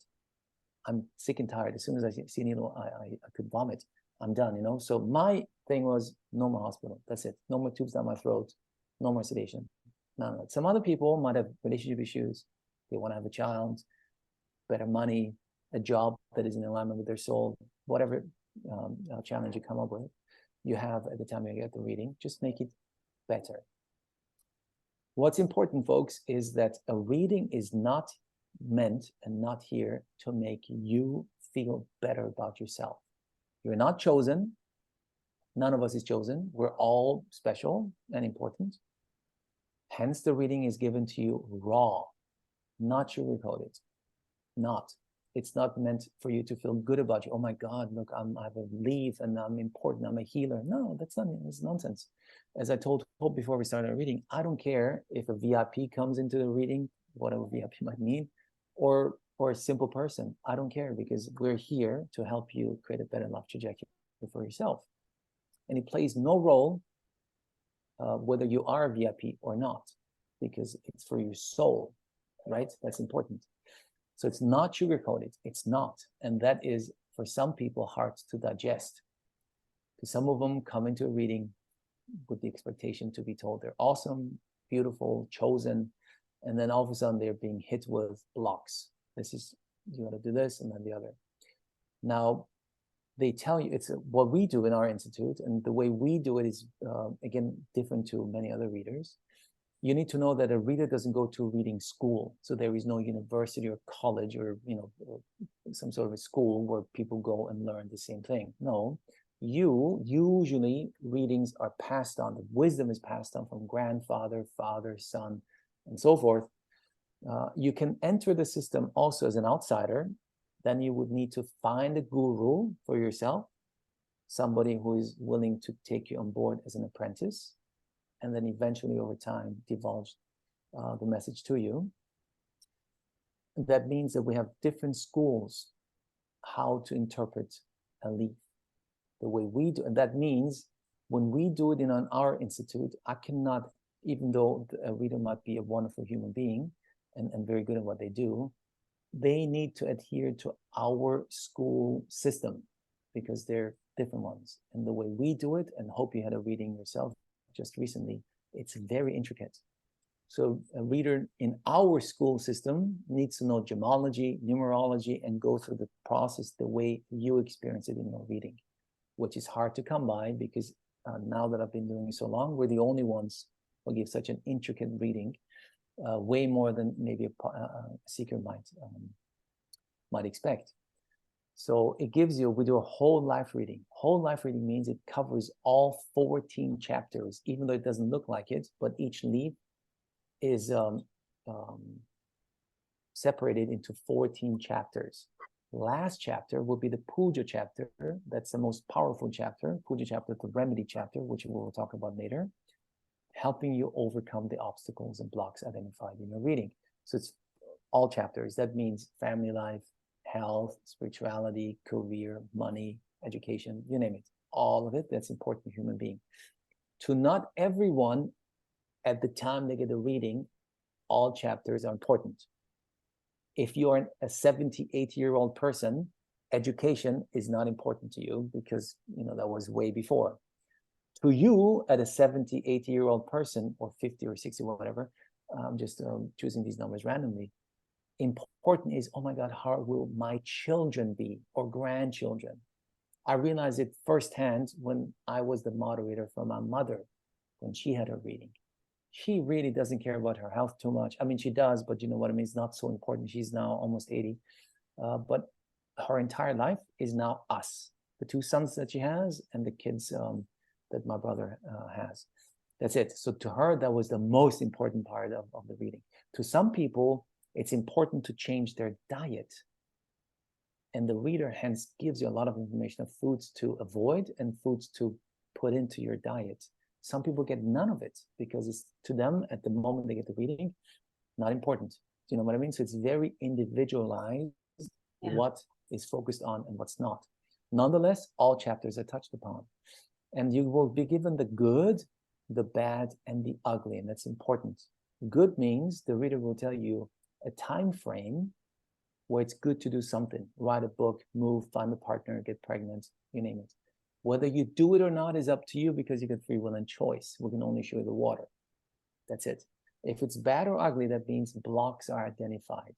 I'm sick and tired. As soon as I see a needle, I could vomit. I'm done, you know? So my thing was no more hospital. That's it. No more tubes down my throat. No more sedation. None of that. Some other people might have relationship issues. They want to have a child, better money, a job that is in alignment with their soul, whatever challenge you come up with, you have at the time you get the reading, just make it better. What's important, folks, is that a reading is not meant and not here to make you feel better about yourself. You're not chosen. None of us is chosen. We're all special and important. Hence, the reading is given to you raw, not sugar-coated. Not. It's not meant for you to feel good about you. Oh my God, look, I have a leaf and I'm important. I'm a healer. No, that's not. It's nonsense. As I told Hope before we started our reading, I don't care if a VIP comes into the reading, whatever VIP might mean, or a simple person. I don't care, because we're here to help you create a better life trajectory for yourself. And it plays no role whether you are a VIP or not, because it's for your soul, right? That's important. So it's not sugar-coated. It's not. And that is, for some people, hard to digest. Because some of them come into a reading with the expectation to be told they're awesome, beautiful, chosen, and then all of a sudden they're being hit with blocks. This is, you got to do this and then the other. Now, they tell you, it's what we do in our institute, and the way we do it is, again, different to many other readers. You need to know that a reader doesn't go to reading school. So there is no university or college or, or some sort of a school where people go and learn the same thing. No, usually readings are passed on. The wisdom is passed on from grandfather, father, son, and so forth. You can enter the system also as an outsider. Then you would need to find a guru for yourself, somebody who is willing to take you on board as an apprentice, and then eventually over time divulge the message to you. That means that we have different schools how to interpret a leaf. The way we do, and that means when we do it in our institute, I cannot, even though a reader might be a wonderful human being and very good at what they do, they need to adhere to our school system because they're different ones. And the way we do it, and hope you had a reading yourself just recently, it's very intricate. So a reader in our school system needs to know gemology, numerology, and go through the process the way you experience it in your reading, which is hard to come by because now that I've been doing it so long, we're the only ones who give such an intricate reading, way more than maybe a seeker might expect. So it gives you, we do a whole life reading. Whole life reading means it covers all 14 chapters, even though it doesn't look like it, but each leaf is separated into 14 chapters. Last chapter will be the Puja chapter. That's the most powerful chapter. Puja chapter, the remedy chapter, which we will talk about later, helping you overcome the obstacles and blocks identified in your reading. So it's all chapters. That means family life, health, spirituality, career, money, education, you name it. All of it that's important to a human being. To not everyone, at the time they get a reading, all chapters are important. If you're a 78-year-old person, education is not important to you because, you know, that was way before. To you, at a 70, 80-year-old person, or 50 or 60, whatever, I'm just choosing these numbers randomly, important is, oh my God, how will my children be, or grandchildren? I realized it firsthand when I was the moderator for my mother, when she had her reading. She really doesn't care about her health too much. I mean, she does, but you know what I mean? It's not so important. She's now almost 80. But her entire life is now us, the two sons that she has and the kids that my brother has. That's it. So to her, that was the most important part of the reading. To some people, it's important to change their diet. And the reader hence gives you a lot of information of foods to avoid and foods to put into your diet. Some people get none of it because it's, to them, at the moment they get the reading, not important. Do you know what I mean? So it's very individualized, what is focused on and what's not. Nonetheless, all chapters are touched upon. And you will be given the good, the bad, and the ugly, and that's important. Good means the reader will tell you a time frame where it's good to do something, write a book, move, find a partner, get pregnant, you name it. Whether you do it or not is up to you because you get free will and choice. We can only show you the water. That's it. If it's bad or ugly, that means blocks are identified.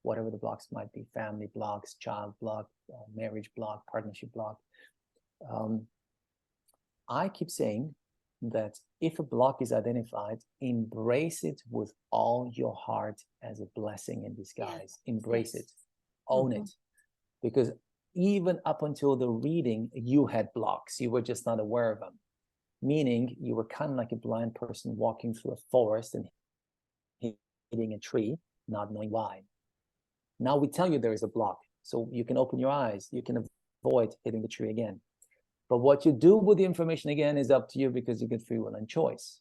Whatever the blocks might be, family blocks, child block, marriage block, partnership block. I keep saying that if a block is identified, embrace it with all your heart as a blessing in disguise. Embrace it. Own it. Because even up until the reading, you had blocks. You were just not aware of them. Meaning you were kind of like a blind person walking through a forest and hitting a tree, not knowing why. Now we tell you there is a block. So you can open your eyes. You can avoid hitting the tree again. But what you do with the information again is up to you because you get free will and choice.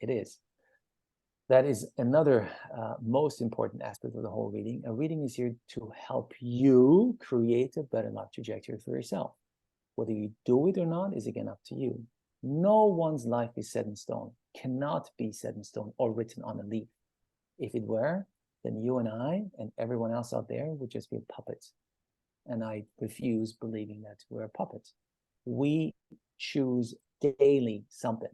It is. That is another most important aspect of the whole reading. A reading is here to help you create a better life trajectory for yourself. Whether you do it or not is again up to you. No one's life is set in stone, cannot be set in stone or written on a leaf. If it were, then you and I and everyone else out there would just be puppets. And I refuse believing that we're a puppet. We choose daily something.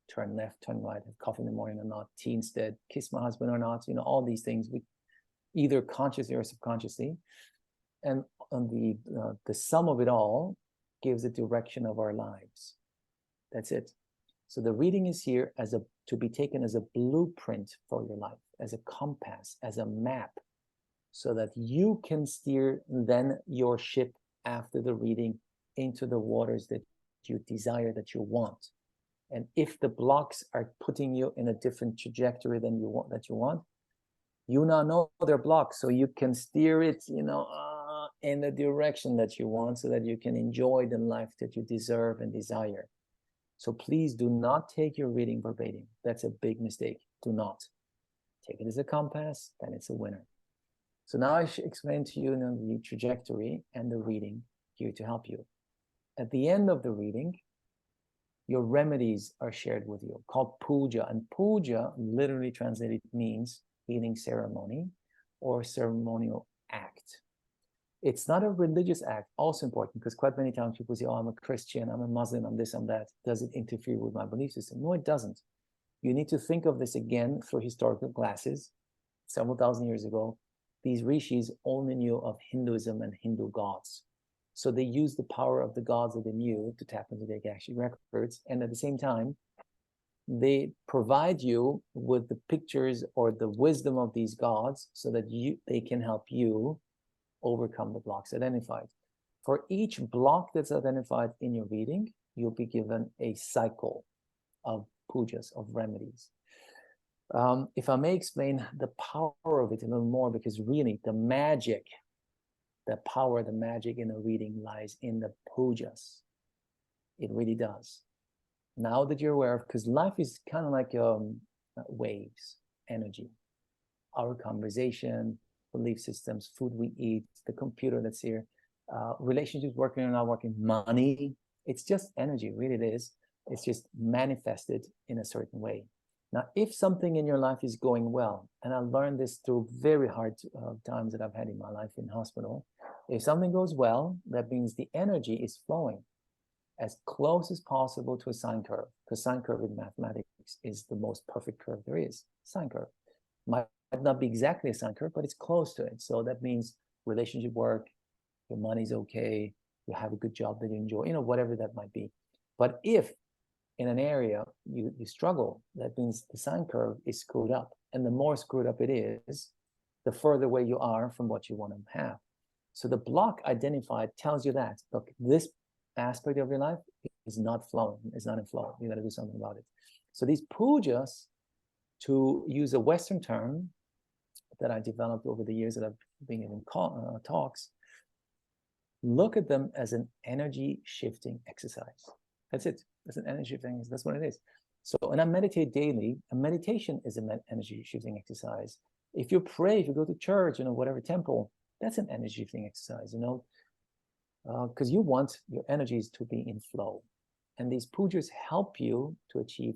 Turn left, turn right, have coffee in the morning or not, tea instead, kiss my husband or not, you know, all these things, we either consciously or subconsciously. And on the sum of it all gives a direction of our lives. That's it. So the reading is here as to be taken as a blueprint for your life, as a compass, as a map, so that you can steer then your ship after the reading into the waters that you desire, that you want. And if the blocks are putting you in a different trajectory than you want, you now know they're blocks, so you can steer it, you know, in the direction that you want, so that you can enjoy the life that you deserve and desire. So please do not take your reading verbatim. That's a big mistake. Do not. Take it as a compass, then it's a winner. So now I should explain to you the trajectory and the reading here to help you. At the end of the reading, your remedies are shared with you, called puja. And puja, literally translated, means healing ceremony or ceremonial act. It's not a religious act, also important, because quite many times people say, oh, I'm a Christian, I'm a Muslim, I'm this, I'm that. Does it interfere with my belief system? No, it doesn't. You need to think of this again through historical glasses. Several thousand years ago, these rishis only knew of Hinduism and Hindu gods. So they used the power of the gods that they knew to tap into their Akashic records. And at the same time, they provide you with the pictures or the wisdom of these gods so that they can help you overcome the blocks identified. For each block that's identified in your reading, you'll be given a cycle of pujas, of remedies. If I may explain the power of it a little more, because really the magic, the power, the magic in a reading lies in the pujas. It really does. now that you're aware of, because life is kind of like waves, energy, our conversation, belief systems, food we eat, the computer that's here, relationships working or not working, money, it's just energy, really it is. It's just manifested in a certain way. Now, if something in your life is going well, and I learned this through very hard times that I've had in my life in hospital, if something goes well, that means the energy is flowing as close as possible to a sine curve, because sine curve in mathematics is the most perfect curve there is. Sine curve might not be exactly a sine curve, but it's close to it. So that means relationship work, your money's okay, you have a good job that you enjoy, whatever that might be. But if in an area you struggle, that means the sine curve is screwed up. And the more screwed up it is, the further away you are from what you want to have. So the block identified tells you that, look, this aspect of your life is not flowing, is not in flow. You got to do something about it. So these pujas, to use a Western term that I developed over the years that I've been in talks, look at them as an energy shifting exercise. That's it. That's an energy shifting. That's what it is. So, and I meditate daily. And meditation is an energy shifting exercise. If you pray, if you go to church, whatever temple, that's an energy shifting exercise, because you want your energies to be in flow. And these pujas help you to achieve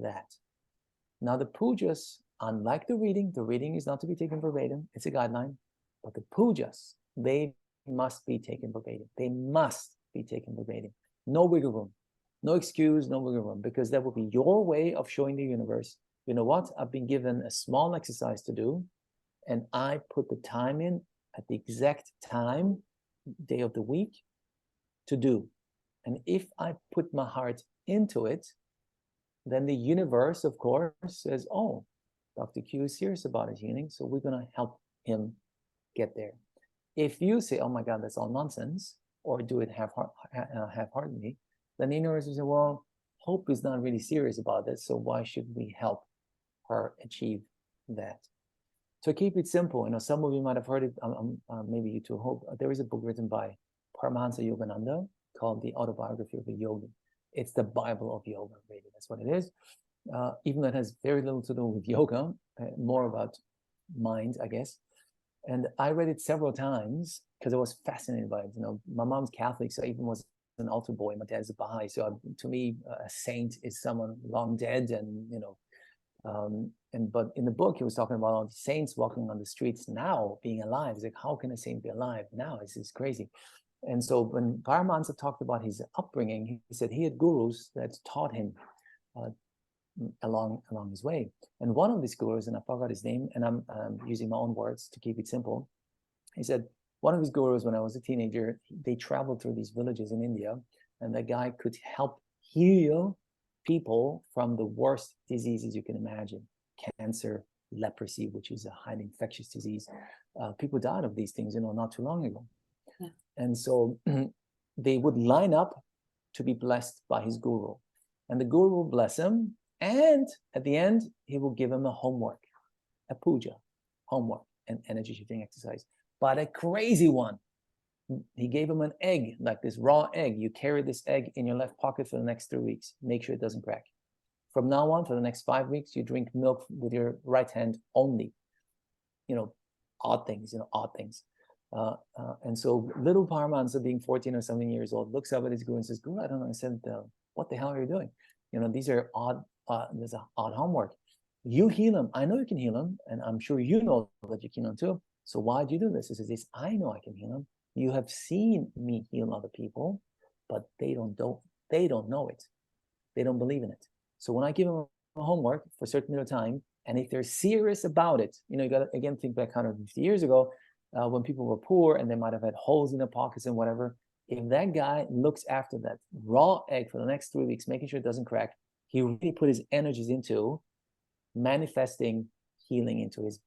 that. Now, the pujas, unlike the reading is not to be taken verbatim. It's a guideline. But the pujas, they must be taken verbatim. They must be taken verbatim. No wiggle room. No excuse, no wiggle room, because that will be your way of showing the universe, you know what? I've been given a small exercise to do, and I put the time in at the exact time, day of the week, to do. And if I put my heart into it, then the universe, of course, says, oh, Dr. Q is serious about his healing, so we're going to help him get there. If you say, oh my God, that's all nonsense, or do it half-heartedly, then the universe will say, well, Hope is not really serious about this, so why should we help her achieve that? To keep it simple, some of you might have heard it, maybe you too, Hope. There is a book written by Paramahansa Yogananda called The Autobiography of a Yogi. It's the Bible of yoga, really. That's what it is. Even though it has very little to do with yoga, more about mind, I guess. And I read it several times because I was fascinated by it. My mom's Catholic, so I even was an altar boy. My dad's a Baha'i, so to me, a saint is someone long dead, and but in the book he was talking about all the saints walking on the streets now, being alive. It's like, how can a saint be alive now? It's crazy. And so when Paramahansa talked about his upbringing, he said he had gurus that taught him along his way. And one of these gurus, and I forgot his name, and I'm using my own words to keep it simple. He said, one of his gurus, when I was a teenager, they traveled through these villages in India, and the guy could help heal people from the worst diseases you can imagine. Cancer, leprosy, which is a highly infectious disease. People died of these things, not too long ago. Yeah. And so they would line up to be blessed by his guru. And the guru will bless him, and at the end, he will give him a homework, a puja, homework, an energy shifting exercise. But a crazy one. He gave him an egg, like this raw egg. You carry this egg in your left pocket for the next 3 weeks. Make sure it doesn't crack. From now on, for the next 5 weeks, you drink milk with your right hand only. Odd things, odd things. And so little Paramahansa, being 14 or something years old, looks up at his guru and says, Guru, I don't understand, what the hell are you doing? These are odd, there's an odd homework. You heal him. I know you can heal him, and I'm sure you know that you can heal him too. So why do you do this? He says, I know I can heal him. You have seen me heal other people, but they don't know it. They don't believe in it. So when I give them a homework for a certain period of time, and if they're serious about it, you got to, again, think back 150 years ago, when people were poor and they might have had holes in their pockets and whatever. If that guy looks after that raw egg for the next 3 weeks, making sure it doesn't crack, he really put his energies into manifesting healing into his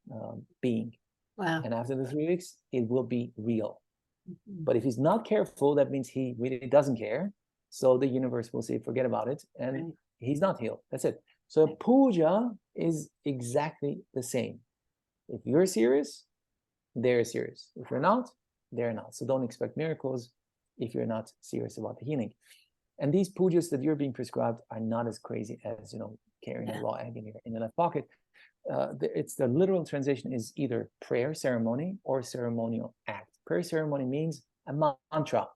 being. Wow. And after the 3 weeks, it will be real. Mm-hmm. But if he's not careful, that means he really doesn't care. So the universe will say, forget about it. And he's not healed. That's it. So puja is exactly the same. If you're serious, they're serious. If you're not, they're not. So don't expect miracles if you're not serious about the healing. And these pujas that you're being prescribed are not as crazy as, carrying a raw egg in your left pocket. It's the literal translation is either prayer ceremony or ceremonial act. Prayer ceremony means a mantra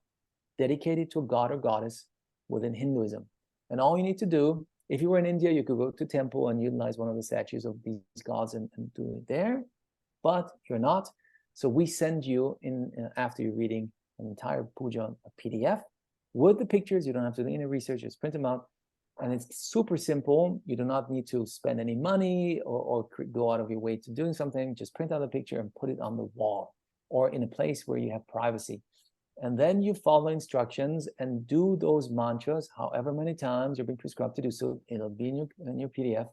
dedicated to a god or goddess within Hinduism. And all you need to do, if you were in India, you could go to temple and utilize one of the statues of these gods and do it there, but you're not. So we send you in after you're reading an entire puja, a PDF with the pictures. You don't have to do any research, just print them out. And it's super simple. You do not need to spend any money or go out of your way to doing something. Just print out a picture and put it on the wall or in a place where you have privacy. And then you follow instructions and do those mantras however many times you're being prescribed to do so. It'll be in your PDF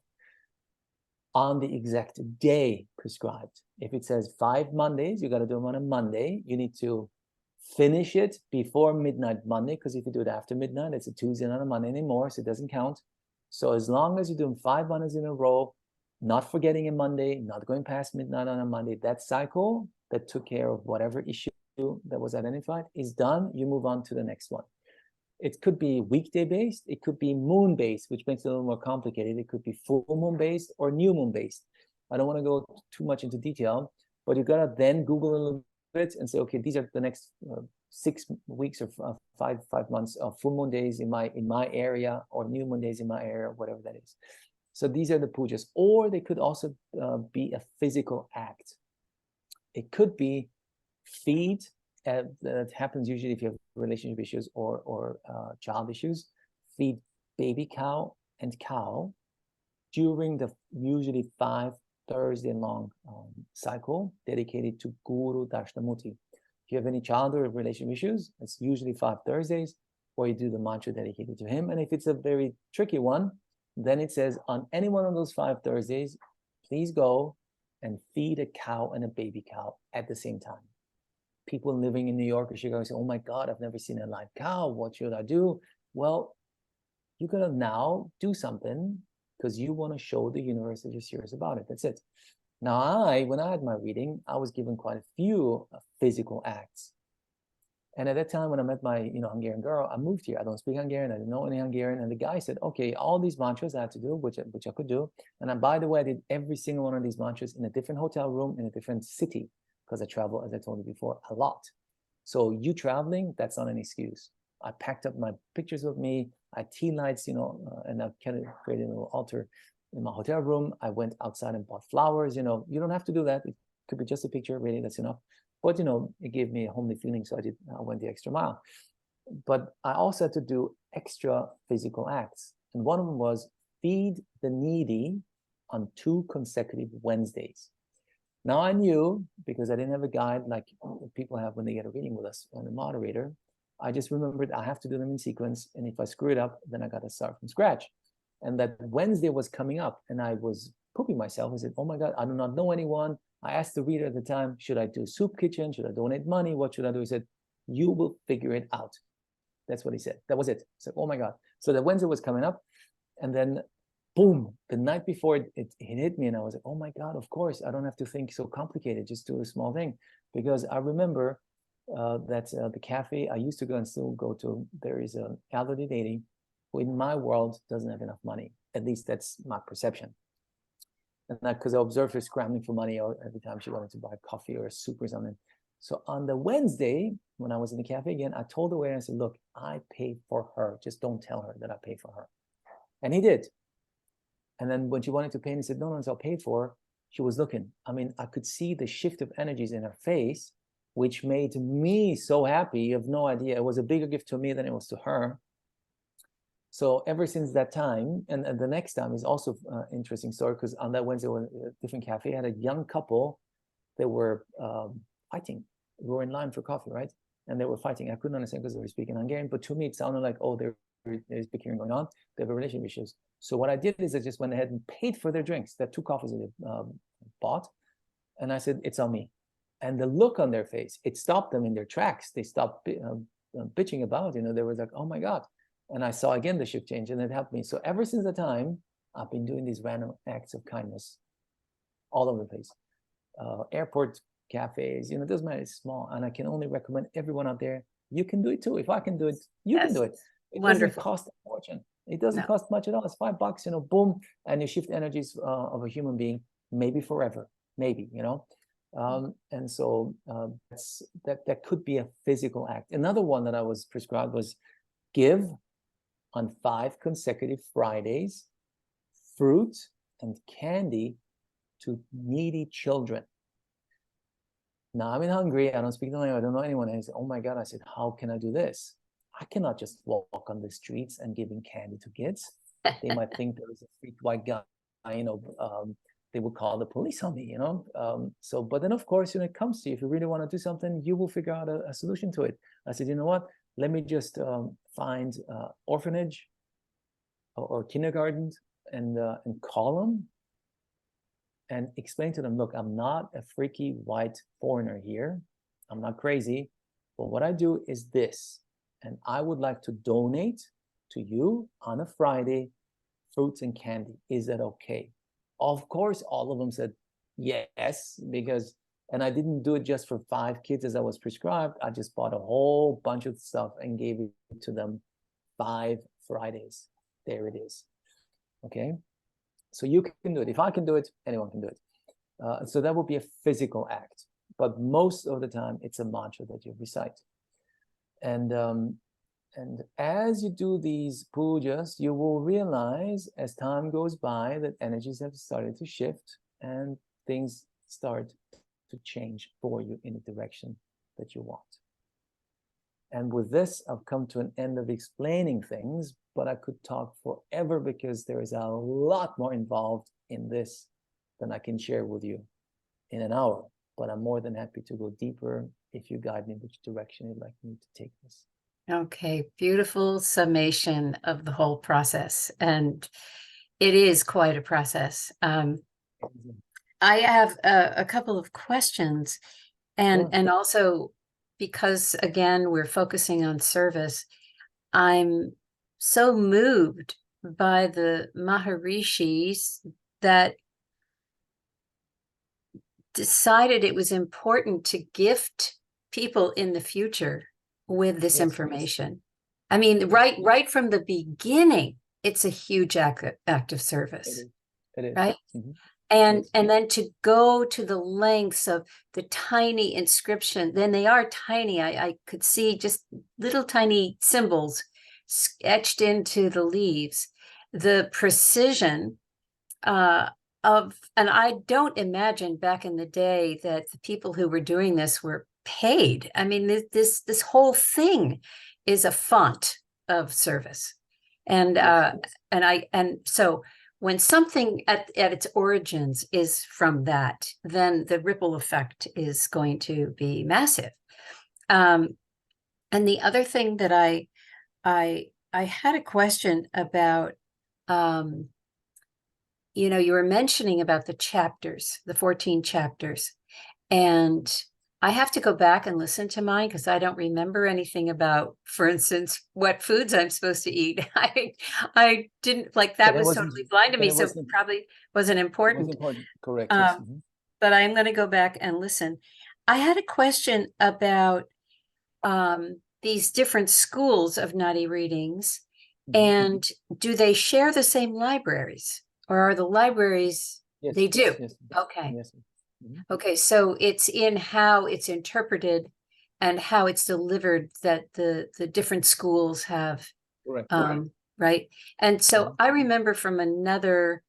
on the exact day prescribed. If it says 5 Mondays, you got to do them on a Monday. You need to finish it before midnight Monday, because if you do it after midnight, it's a Tuesday, not a Monday anymore, so it doesn't count. So as long as you're doing 5 Mondays in a row, not forgetting a Monday, not going past midnight on a Monday, that cycle that took care of whatever issue that was identified is done. You move on to the next one. It could be weekday based, it could be moon based, which makes it a little more complicated. It could be full moon based or new moon based. I don't want to go too much into detail, but you gotta then Google a little bit and say, okay, these are the next 6 weeks or 5 months of full moon days in my area, or new moon days in my area, whatever that is. So these are the pujas. Or they could also be a physical act. It could be feed. That happens usually if you have relationship issues or child issues. Feed baby cow and cow during the usually 5 Thursday long cycle dedicated to Guru Darshanamurti. If you have any child or relationship issues, it's usually 5 Thursdays, or you do the mantra dedicated to him. And if it's a very tricky one, then it says on any one of those 5 Thursdays, please go and feed a cow and a baby cow at the same time. People living in New York or Chicago say, oh my God, I've never seen a live cow. What should I do? Well, you're going to now do something because you want to show the universe that you're serious about it. That's it. Now, when I had my reading, I was given quite a few physical acts. And at that time, when I met my Hungarian girl, I moved here. I don't speak Hungarian. I didn't know any Hungarian. And the guy said, okay, all these mantras I had to do, which I could do. And by the way, I did every single one of these mantras in a different hotel room in a different city, because I travel, as I told you before, a lot. So you traveling, that's not an excuse. I packed up my pictures with me. I tea lights, and I created a little altar in my hotel room. I went outside and bought flowers. You don't have to do that. It could be just a picture, really, that's enough. But, it gave me a homely feeling, so I went the extra mile. But I also had to do extra physical acts. And one of them was feed the needy on 2 consecutive Wednesdays. Now I knew, because I didn't have a guide like people have when they get a reading with us and a moderator, I just remembered I have to do them in sequence. And if I screw it up, then I got to start from scratch. And that Wednesday was coming up and I was pooping myself. I said, oh my God, I do not know anyone. I asked the reader at the time, should I do soup kitchen? Should I donate money? What should I do? He said, you will figure it out. That's what he said. That was it. I said, oh my God. So the Wednesday was coming up. And then boom, the night before it hit me, and I was like, oh my God, of course, I don't have to think so complicated, just do a small thing. Because I remember that the cafe I used to go and still go to, there is an elderly lady who in my world doesn't have enough money. At least that's my perception. And because I observed her scrambling for money every time she wanted to buy coffee or a soup or something. So on the Wednesday, when I was in the cafe again, I told the waiter, I said, look, I paid for her. Just don't tell her that I paid for her. And he did. And then when she wanted to pay, he said, no, it's all paid for. She was looking. I mean, I could see the shift of energies in her face, which made me so happy. You have no idea. It was a bigger gift to me than it was to her. So ever since that time, and the next time is also an interesting story, because on that Wednesday, a different cafe, I had a young couple that were fighting. We were in line for coffee, right? And they were fighting. I couldn't understand because they were speaking Hungarian, but to me, it sounded like, oh, there's bickering going on. They have relationship issues. So what I did is I just went ahead and paid for their drinks, that 2 coffees that they bought. And I said, it's on me. And the look on their face, it stopped them in their tracks. They stopped bitching about, they were like, oh my God. And I saw again the shift change, and it helped me. So ever since that time, I've been doing these random acts of kindness all over the place. Airport cafes, doesn't matter, it's small. And I can only recommend everyone out there, you can do it too. If I can do it, you can do it. It doesn't Wonderful. cost a fortune. It doesn't No. cost much at all. It's $5, you know, boom, and you shift energies of a human being, maybe forever, maybe, you know. And so that could be a physical act. Another one that I was prescribed was give on 5 consecutive Fridays fruit and candy to needy children. Now I'm in Hungary. I don't speak the language. I don't know anyone. And I said, "Oh my God!" I said, "How can I do this? I cannot just walk on the streets and giving candy to kids. They might think there is a freak white guy. You know, they would call the police on me. You know. So, but then of course, when it comes to you, if you really want to do something, you will figure out a solution to it." I said, "You know what? Let me just find orphanage or kindergarten and call them." And explain to them, look, I'm not a freaky white foreigner here. I'm not crazy. But what I do is this. And I would like to donate to you on a Friday fruits and candy. Is that okay? Of course, all of them said yes, because, and I didn't do it just for 5 kids as I was prescribed. I just bought a whole bunch of stuff and gave it to them 5 Fridays. There it is. Okay. So you can do it. If I can do it, anyone can do it. So that would be a physical act. But most of the time, it's a mantra that you recite. And as you do these pujas, you will realize as time goes by that energies have started to shift and things start to change for you in the direction that you want. And with this, I've come to an end of explaining things, but I could talk forever because there is a lot more involved in this than I can share with you in an hour. But I'm more than happy to go deeper if you guide me which direction you'd like me to take this. Okay, beautiful summation of the whole process. And it is quite a process. I have a couple of questions, Sure. and also because again we're focusing on service, I'm so moved by the Maharishis that decided it was important to gift people in the future with this Yes. information. I mean, right from the beginning, it's a huge act of service, It is. right? Mhm. And Yes. and then to go to the lengths of the tiny inscription, then they are tiny. I could see just little tiny symbols etched into the leaves. The precision and I don't imagine back in the day that the people who were doing this were paid. I mean, this whole thing is a font of service. And Yes. and so when something at its origins is from that, then the ripple effect is going to be massive. And the other thing that I had a question about, you were mentioning about the chapters, the 14 chapters, and I have to go back and listen to mine because I don't remember anything about, for instance, what foods I'm supposed to eat. I didn't like that was totally blind to me, so probably wasn't important. It was important, correct. Yes. But I'm going to go back and listen. I had a question about these different schools of Nadi readings, and do they share the same libraries, or are the libraries? Yes. They do. Yes. Okay. Yes. Okay, so it's in how it's interpreted and how it's delivered that the different schools have. Correct. Right. And so I remember from another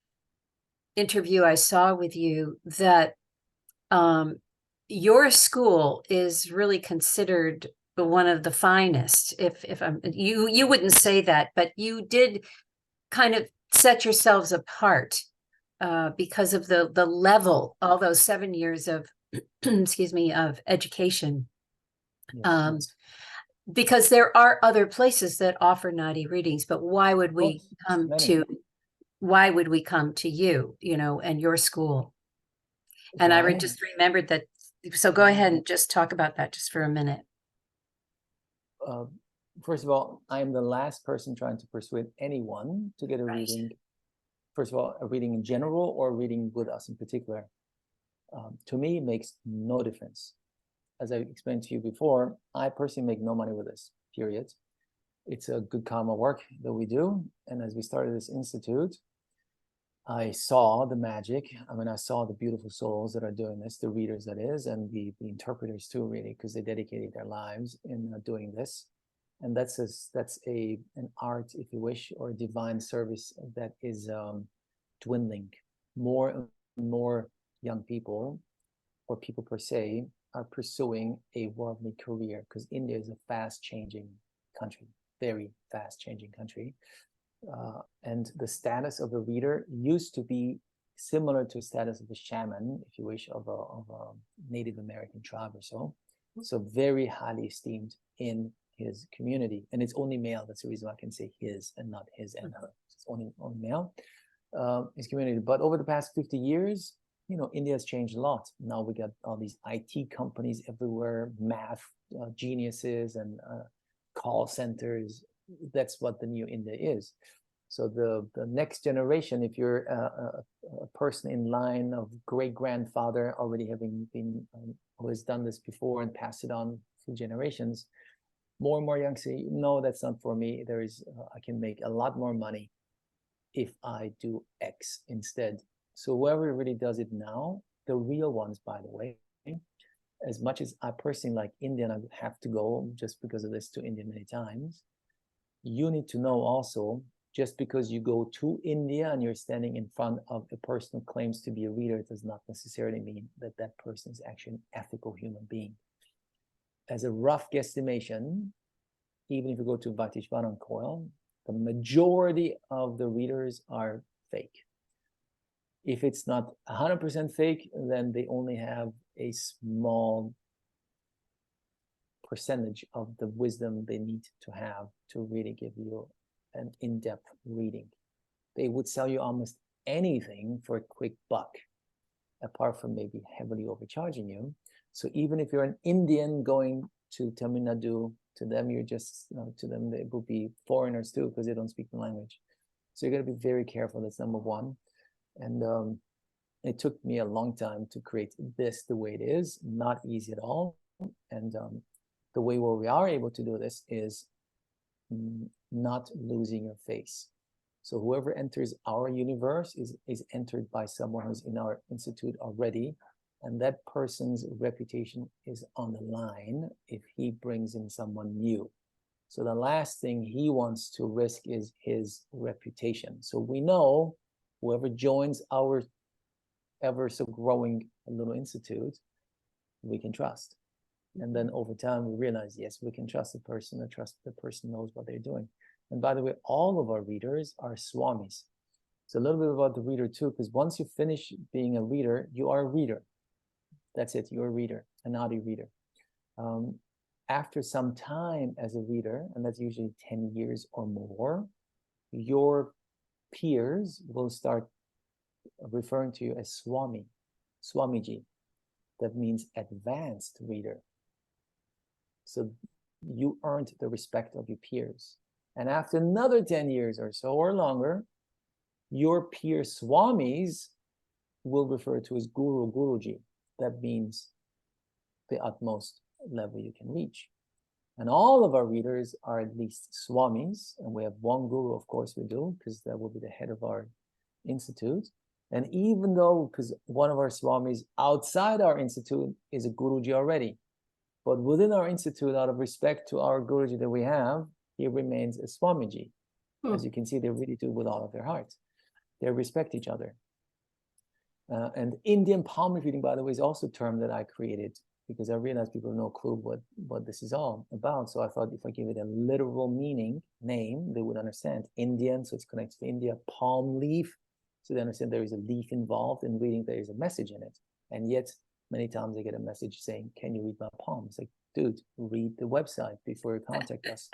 interview I saw with you that your school is really considered one of the finest. If I'm you wouldn't say that, but you did kind of set yourselves apart because of the level, all those 7 years of excuse me, of education. Yes. Because there are other places that offer Nadi readings, but why would we come to you, and your school? And I just remembered that. So go ahead and just talk about that just for a minute. First of all, I'm the last person trying to persuade anyone to get a reading. First of all, a reading in general or a reading with us in particular. To me, it makes no difference. As I explained to you before, I personally make no money with this, period. it's a good karma work that we do. And as we started this institute, I saw the magic. I mean, I saw the beautiful souls that are doing this, the readers that is, and the interpreters too, really, because they dedicated their lives in doing this. And that's an art, if you wish, or a divine service that is dwindling. More and more young people, or people per se, are pursuing a worldly career, because India is a fast-changing country, very fast-changing country. And the status of a reader used to be similar to the status of a shaman, if you wish, of a Native American tribe or so. So very highly esteemed in his community. And it's only male. That's the reason why I can say his and not his and her. It's only male, his community. But over the past 50 years, you know, India has changed a lot. Now we got all these IT companies everywhere, math geniuses and call centers. That's what the new India is. So the next generation, if you're a person in line of great-grandfather already having been who has done this before and passed it on through generations, more and more young say, no, that's not for me. There is I can make a lot more money if I do X instead. So whoever really does it now, the real ones, by the way, as much as I personally like India and I would have to go just because of this to India many times, you need to know also, just because you go to India and you're standing in front of a person who claims to be a reader does not necessarily mean that that person is actually an ethical human being. As a rough guesstimation, even if you go to Vaitishvaran Coil, the majority of the readers are fake. If it's not 100% fake, then they only have a small percentage of the wisdom they need to have to really give you an in-depth reading. They would sell you almost anything for a quick buck, apart from maybe heavily overcharging you. So even if you're an Indian going to Tamil Nadu, to them you're just, to them they will be foreigners too, because they don't speak the language. So you got to be very careful. That's number one. And it took me a long time to create this the way it is. Not easy at all. And the way where we are able to do this is not losing your face. So whoever enters our universe is entered by someone who's in our institute already, and that person's reputation is on the line if he brings in someone new. So the last thing he wants to risk is his reputation. So we know whoever joins our ever so growing little institute, we can trust. And then over time, we realize, yes, we can trust the person, and trust the person knows what they're doing. And by the way, all of our readers are swamis. It's a little bit about the reader too, because once you finish being a reader, you are a reader. That's it, you're a reader, a Nadi reader. After some time as a reader, and that's usually 10 years or more, your peers will start referring to you as Swami, Swamiji. That means advanced reader. So you earned the respect of your peers. And after another 10 years or so or longer, your peer Swamis will refer to as Guru, Guruji. That means the utmost level you can reach. And all of our readers are at least Swamis, and we have one Guru, of course we do, because that will be the head of our institute. And even though, because one of our Swamis outside our institute is a Guruji already, but within our institute, out of respect to our Guruji that we have, he remains a Swamiji. As you can see, they really do with all of their hearts. They respect each other. And Indian palm reading, by the way, is also a term that I created because I realized people have no clue what this is all about. So I thought if I give it a literal meaning, name, they would understand. Indian, so it's connected to India. Palm leaf, so they understand there is a leaf involved in reading, there is a message in it. And yet, many times I get a message saying, can you read my palm? It's like, dude, read the website before you contact us.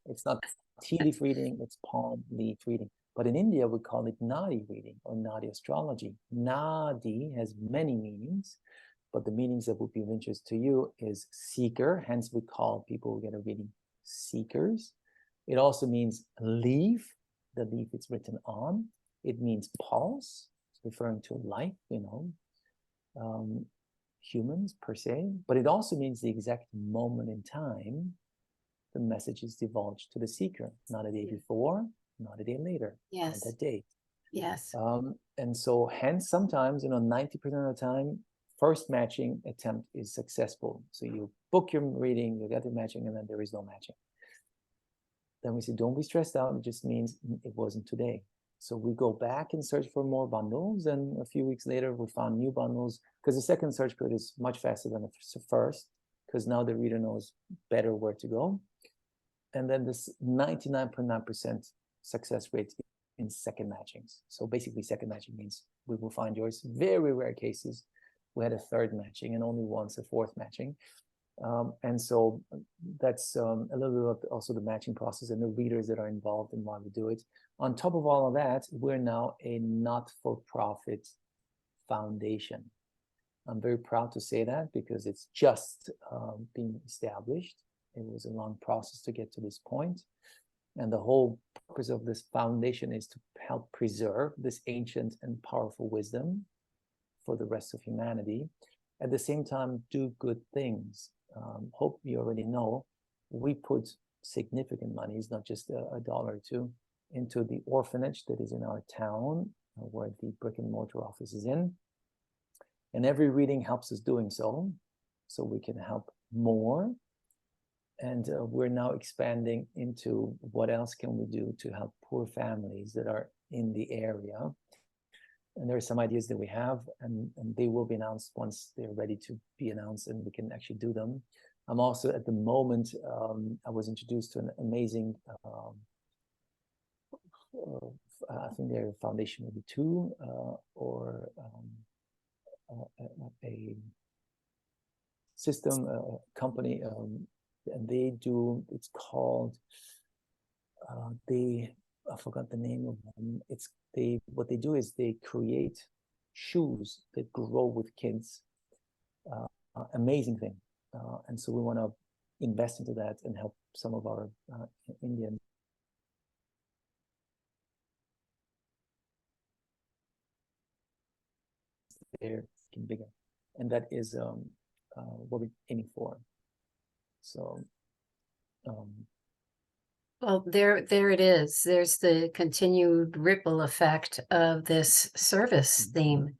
It's not tea leaf reading, it's palm leaf reading. But in India, we call it Nadi reading or Nadi astrology. Nadi has many meanings, but the meanings that would be of interest to you is seeker, hence we call people who get a reading seekers. It also means leaf, the leaf it's written on. It means pulse, referring to life, humans per se, but it also means the exact moment in time the message is divulged to the seeker, not a day before, not a day later, on that day. Yes. And so hence sometimes, 90% of the time, first matching attempt is successful. So you book your reading, you get the matching, and then there is no matching. Then we say, don't be stressed out. It just means it wasn't today. So we go back and search for more bundles. And a few weeks later, we found new bundles, because the second search period is much faster than the first, because now the reader knows better where to go. And then this 99.9% success rate in second matchings. So basically, second matching means we will find yours. Very rare cases, we had a third matching, and only once a fourth matching. And so that's a little bit of also the matching process and the readers that are involved in why we do it. On top of all of that, we're now a not-for-profit foundation. I'm very proud to say that, because it's just being established. It was a long process to get to this point. And the whole purpose of this foundation is to help preserve this ancient and powerful wisdom for the rest of humanity. At the same time, do good things. Hope you already know, we put significant money, it's not just a dollar or two, into the orphanage that is in our town, where the brick and mortar office is in. And every reading helps us doing so we can help more. And we're now expanding into what else can we do to help poor families that are in the area. And there are some ideas that we have, and they will be announced once they're ready to be announced and we can actually do them. I'm also at the moment, I was introduced to an amazing, I think their foundation maybe two, or a system company, and they do, it's called, I forgot the name of them. What they do is they create shoes that grow with kids. Amazing thing. And so we want to invest into that and help some of our Indian they're getting bigger. And that is what we're aiming for. So Well, there it is. There's the continued ripple effect of this service theme.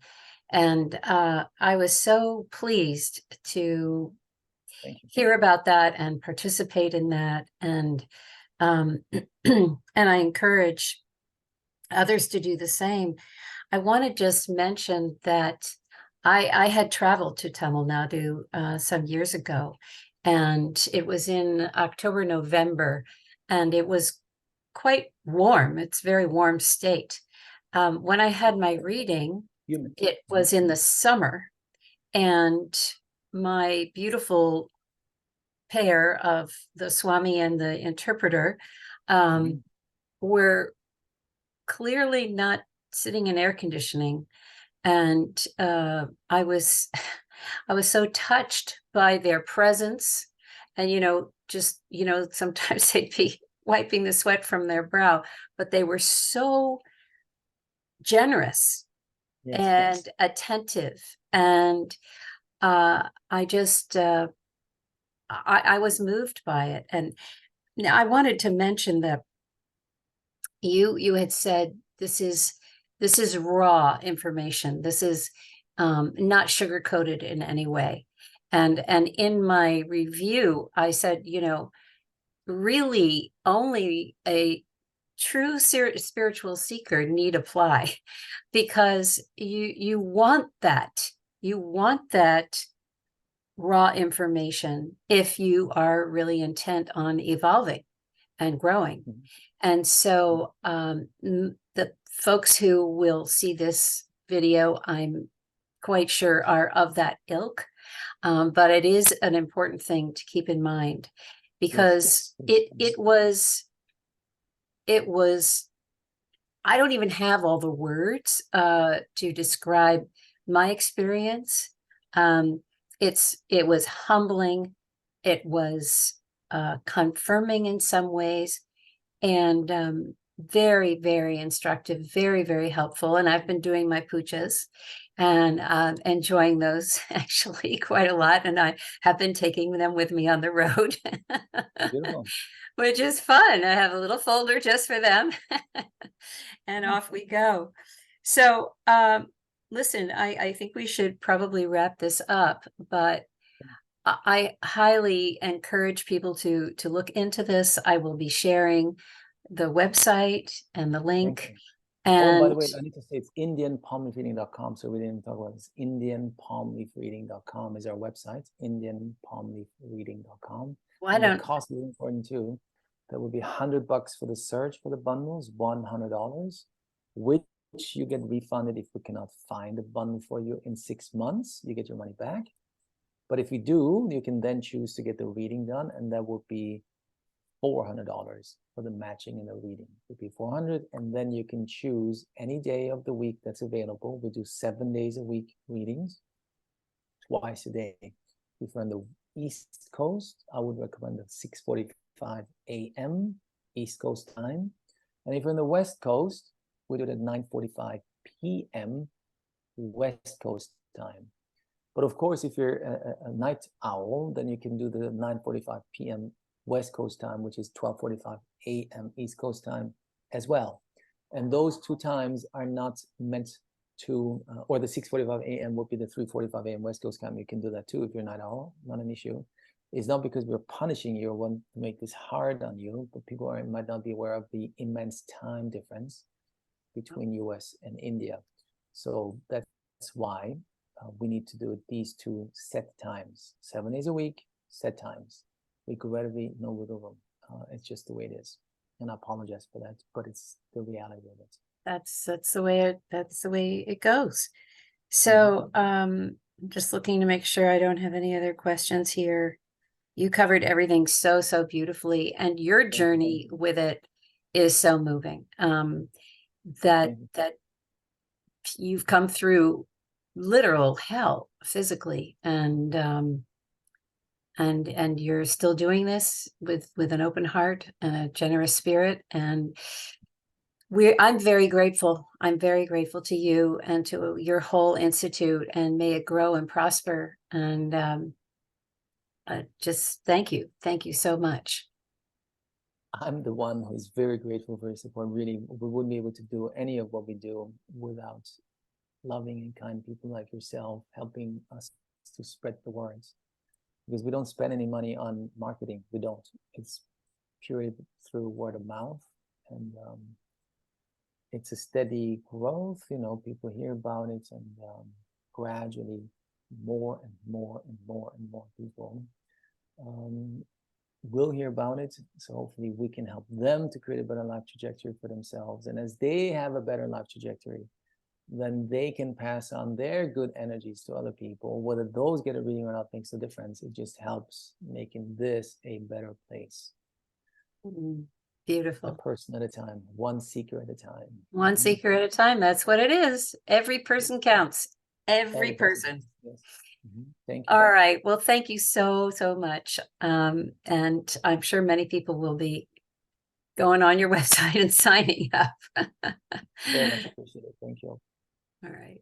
And I was so pleased to hear about that and participate in that. And and I encourage others to do the same. I want to just mention that I had traveled to Tamil Nadu some years ago, and it was in October, November, and it was quite warm. It's a very warm state. When I had my reading, it was in the summer, and my beautiful pair of the Swami and the interpreter were clearly not sitting in air conditioning. And I was so touched by their presence. And, just, sometimes they'd be wiping the sweat from their brow, but they were so generous and attentive. And I just, I was moved by it. And now I wanted to mention that you had said this is raw information. This is not sugar-coated in any way. And in my review, I said, really only a true spiritual seeker need apply, because you want that. You want that raw information if you are really intent on evolving and growing. And so the folks who will see this video, I'm quite sure, are of that ilk. But it is an important thing to keep in mind, because it was, I don't even have all the words to describe my experience. It was humbling. It was confirming in some ways, and very, very instructive, very, very helpful. And I've been doing my pujas, and enjoying those actually quite a lot. And I have been taking them with me on the road, Beautiful. which is fun. I have a little folder just for them, and off we go. So, listen, I think we should probably wrap this up, but I highly encourage people to look into this. I will be sharing the website and the Thank link. you. Oh, by the And way, I need to say it's indianpalmleafreading.com. So we didn't talk about this. Indianpalmleafreading.com is our website, indianpalmleafreading.com. why And the don't cost is important too. That would be $100 for the search for the bundles, $100, which you get refunded if we cannot find a bundle for you in 6 months. You get your money back. But if you do, you can then choose to get the reading done, and that would be $400 for the matching and the reading. It would be $400, and then you can choose any day of the week that's available. We do 7 days a week readings, twice a day. If you're on the East Coast, I would recommend the 6:45 a.m. East Coast time. And if you're on the West Coast, we do it at 9:45 p.m. West Coast time. But of course, if you're a night owl, then you can do the 9:45 p.m. West Coast time, which is 12:45 a.m. East Coast time as well. And those two times are not meant to, or the 6:45 a.m. would be the 3:45 a.m. West Coast time. You can do that too if you're a night owl, not an issue. It's not because we're punishing you or want to make this hard on you, but people might not be aware of the immense time difference between US and India. So that's why we need to do these two set times, 7 days a week, set times. Regrettably, no wiggle room. It's just the way it is. And I apologize for that, but it's the reality of it. that's the way it goes. So, I'm just looking to make sure I don't have any other questions here. You covered everything so beautifully, and your journey with it is so moving. That you've come through literal hell physically, and you're still doing this with an open heart and a generous spirit. And I'm very grateful. I'm very grateful to you and to your whole institute, and may it grow and prosper. And just thank you so much. I'm the one who is very grateful for your support. Really, we wouldn't be able to do any of what we do without loving and kind people like yourself helping us to spread the words. Because we don't spend any money on marketing. We don't. It's purely through word of mouth, and it's a steady growth. You know, people hear about it, and gradually, more and more and more and more people will hear about it. So hopefully, we can help them to create a better life trajectory for themselves. And as they have a better life trajectory, then they can pass on their good energies to other people. Whether those get a reading or not makes a difference. It just helps making this a better place. Beautiful. A person at a time, one seeker at a time. One seeker at a time. That's what it is. Every person counts. Every person. Yes. Thank you. All right. Well, thank you so much. And I'm sure many people will be going on your website and signing up. Very much appreciated. Thank you. All right.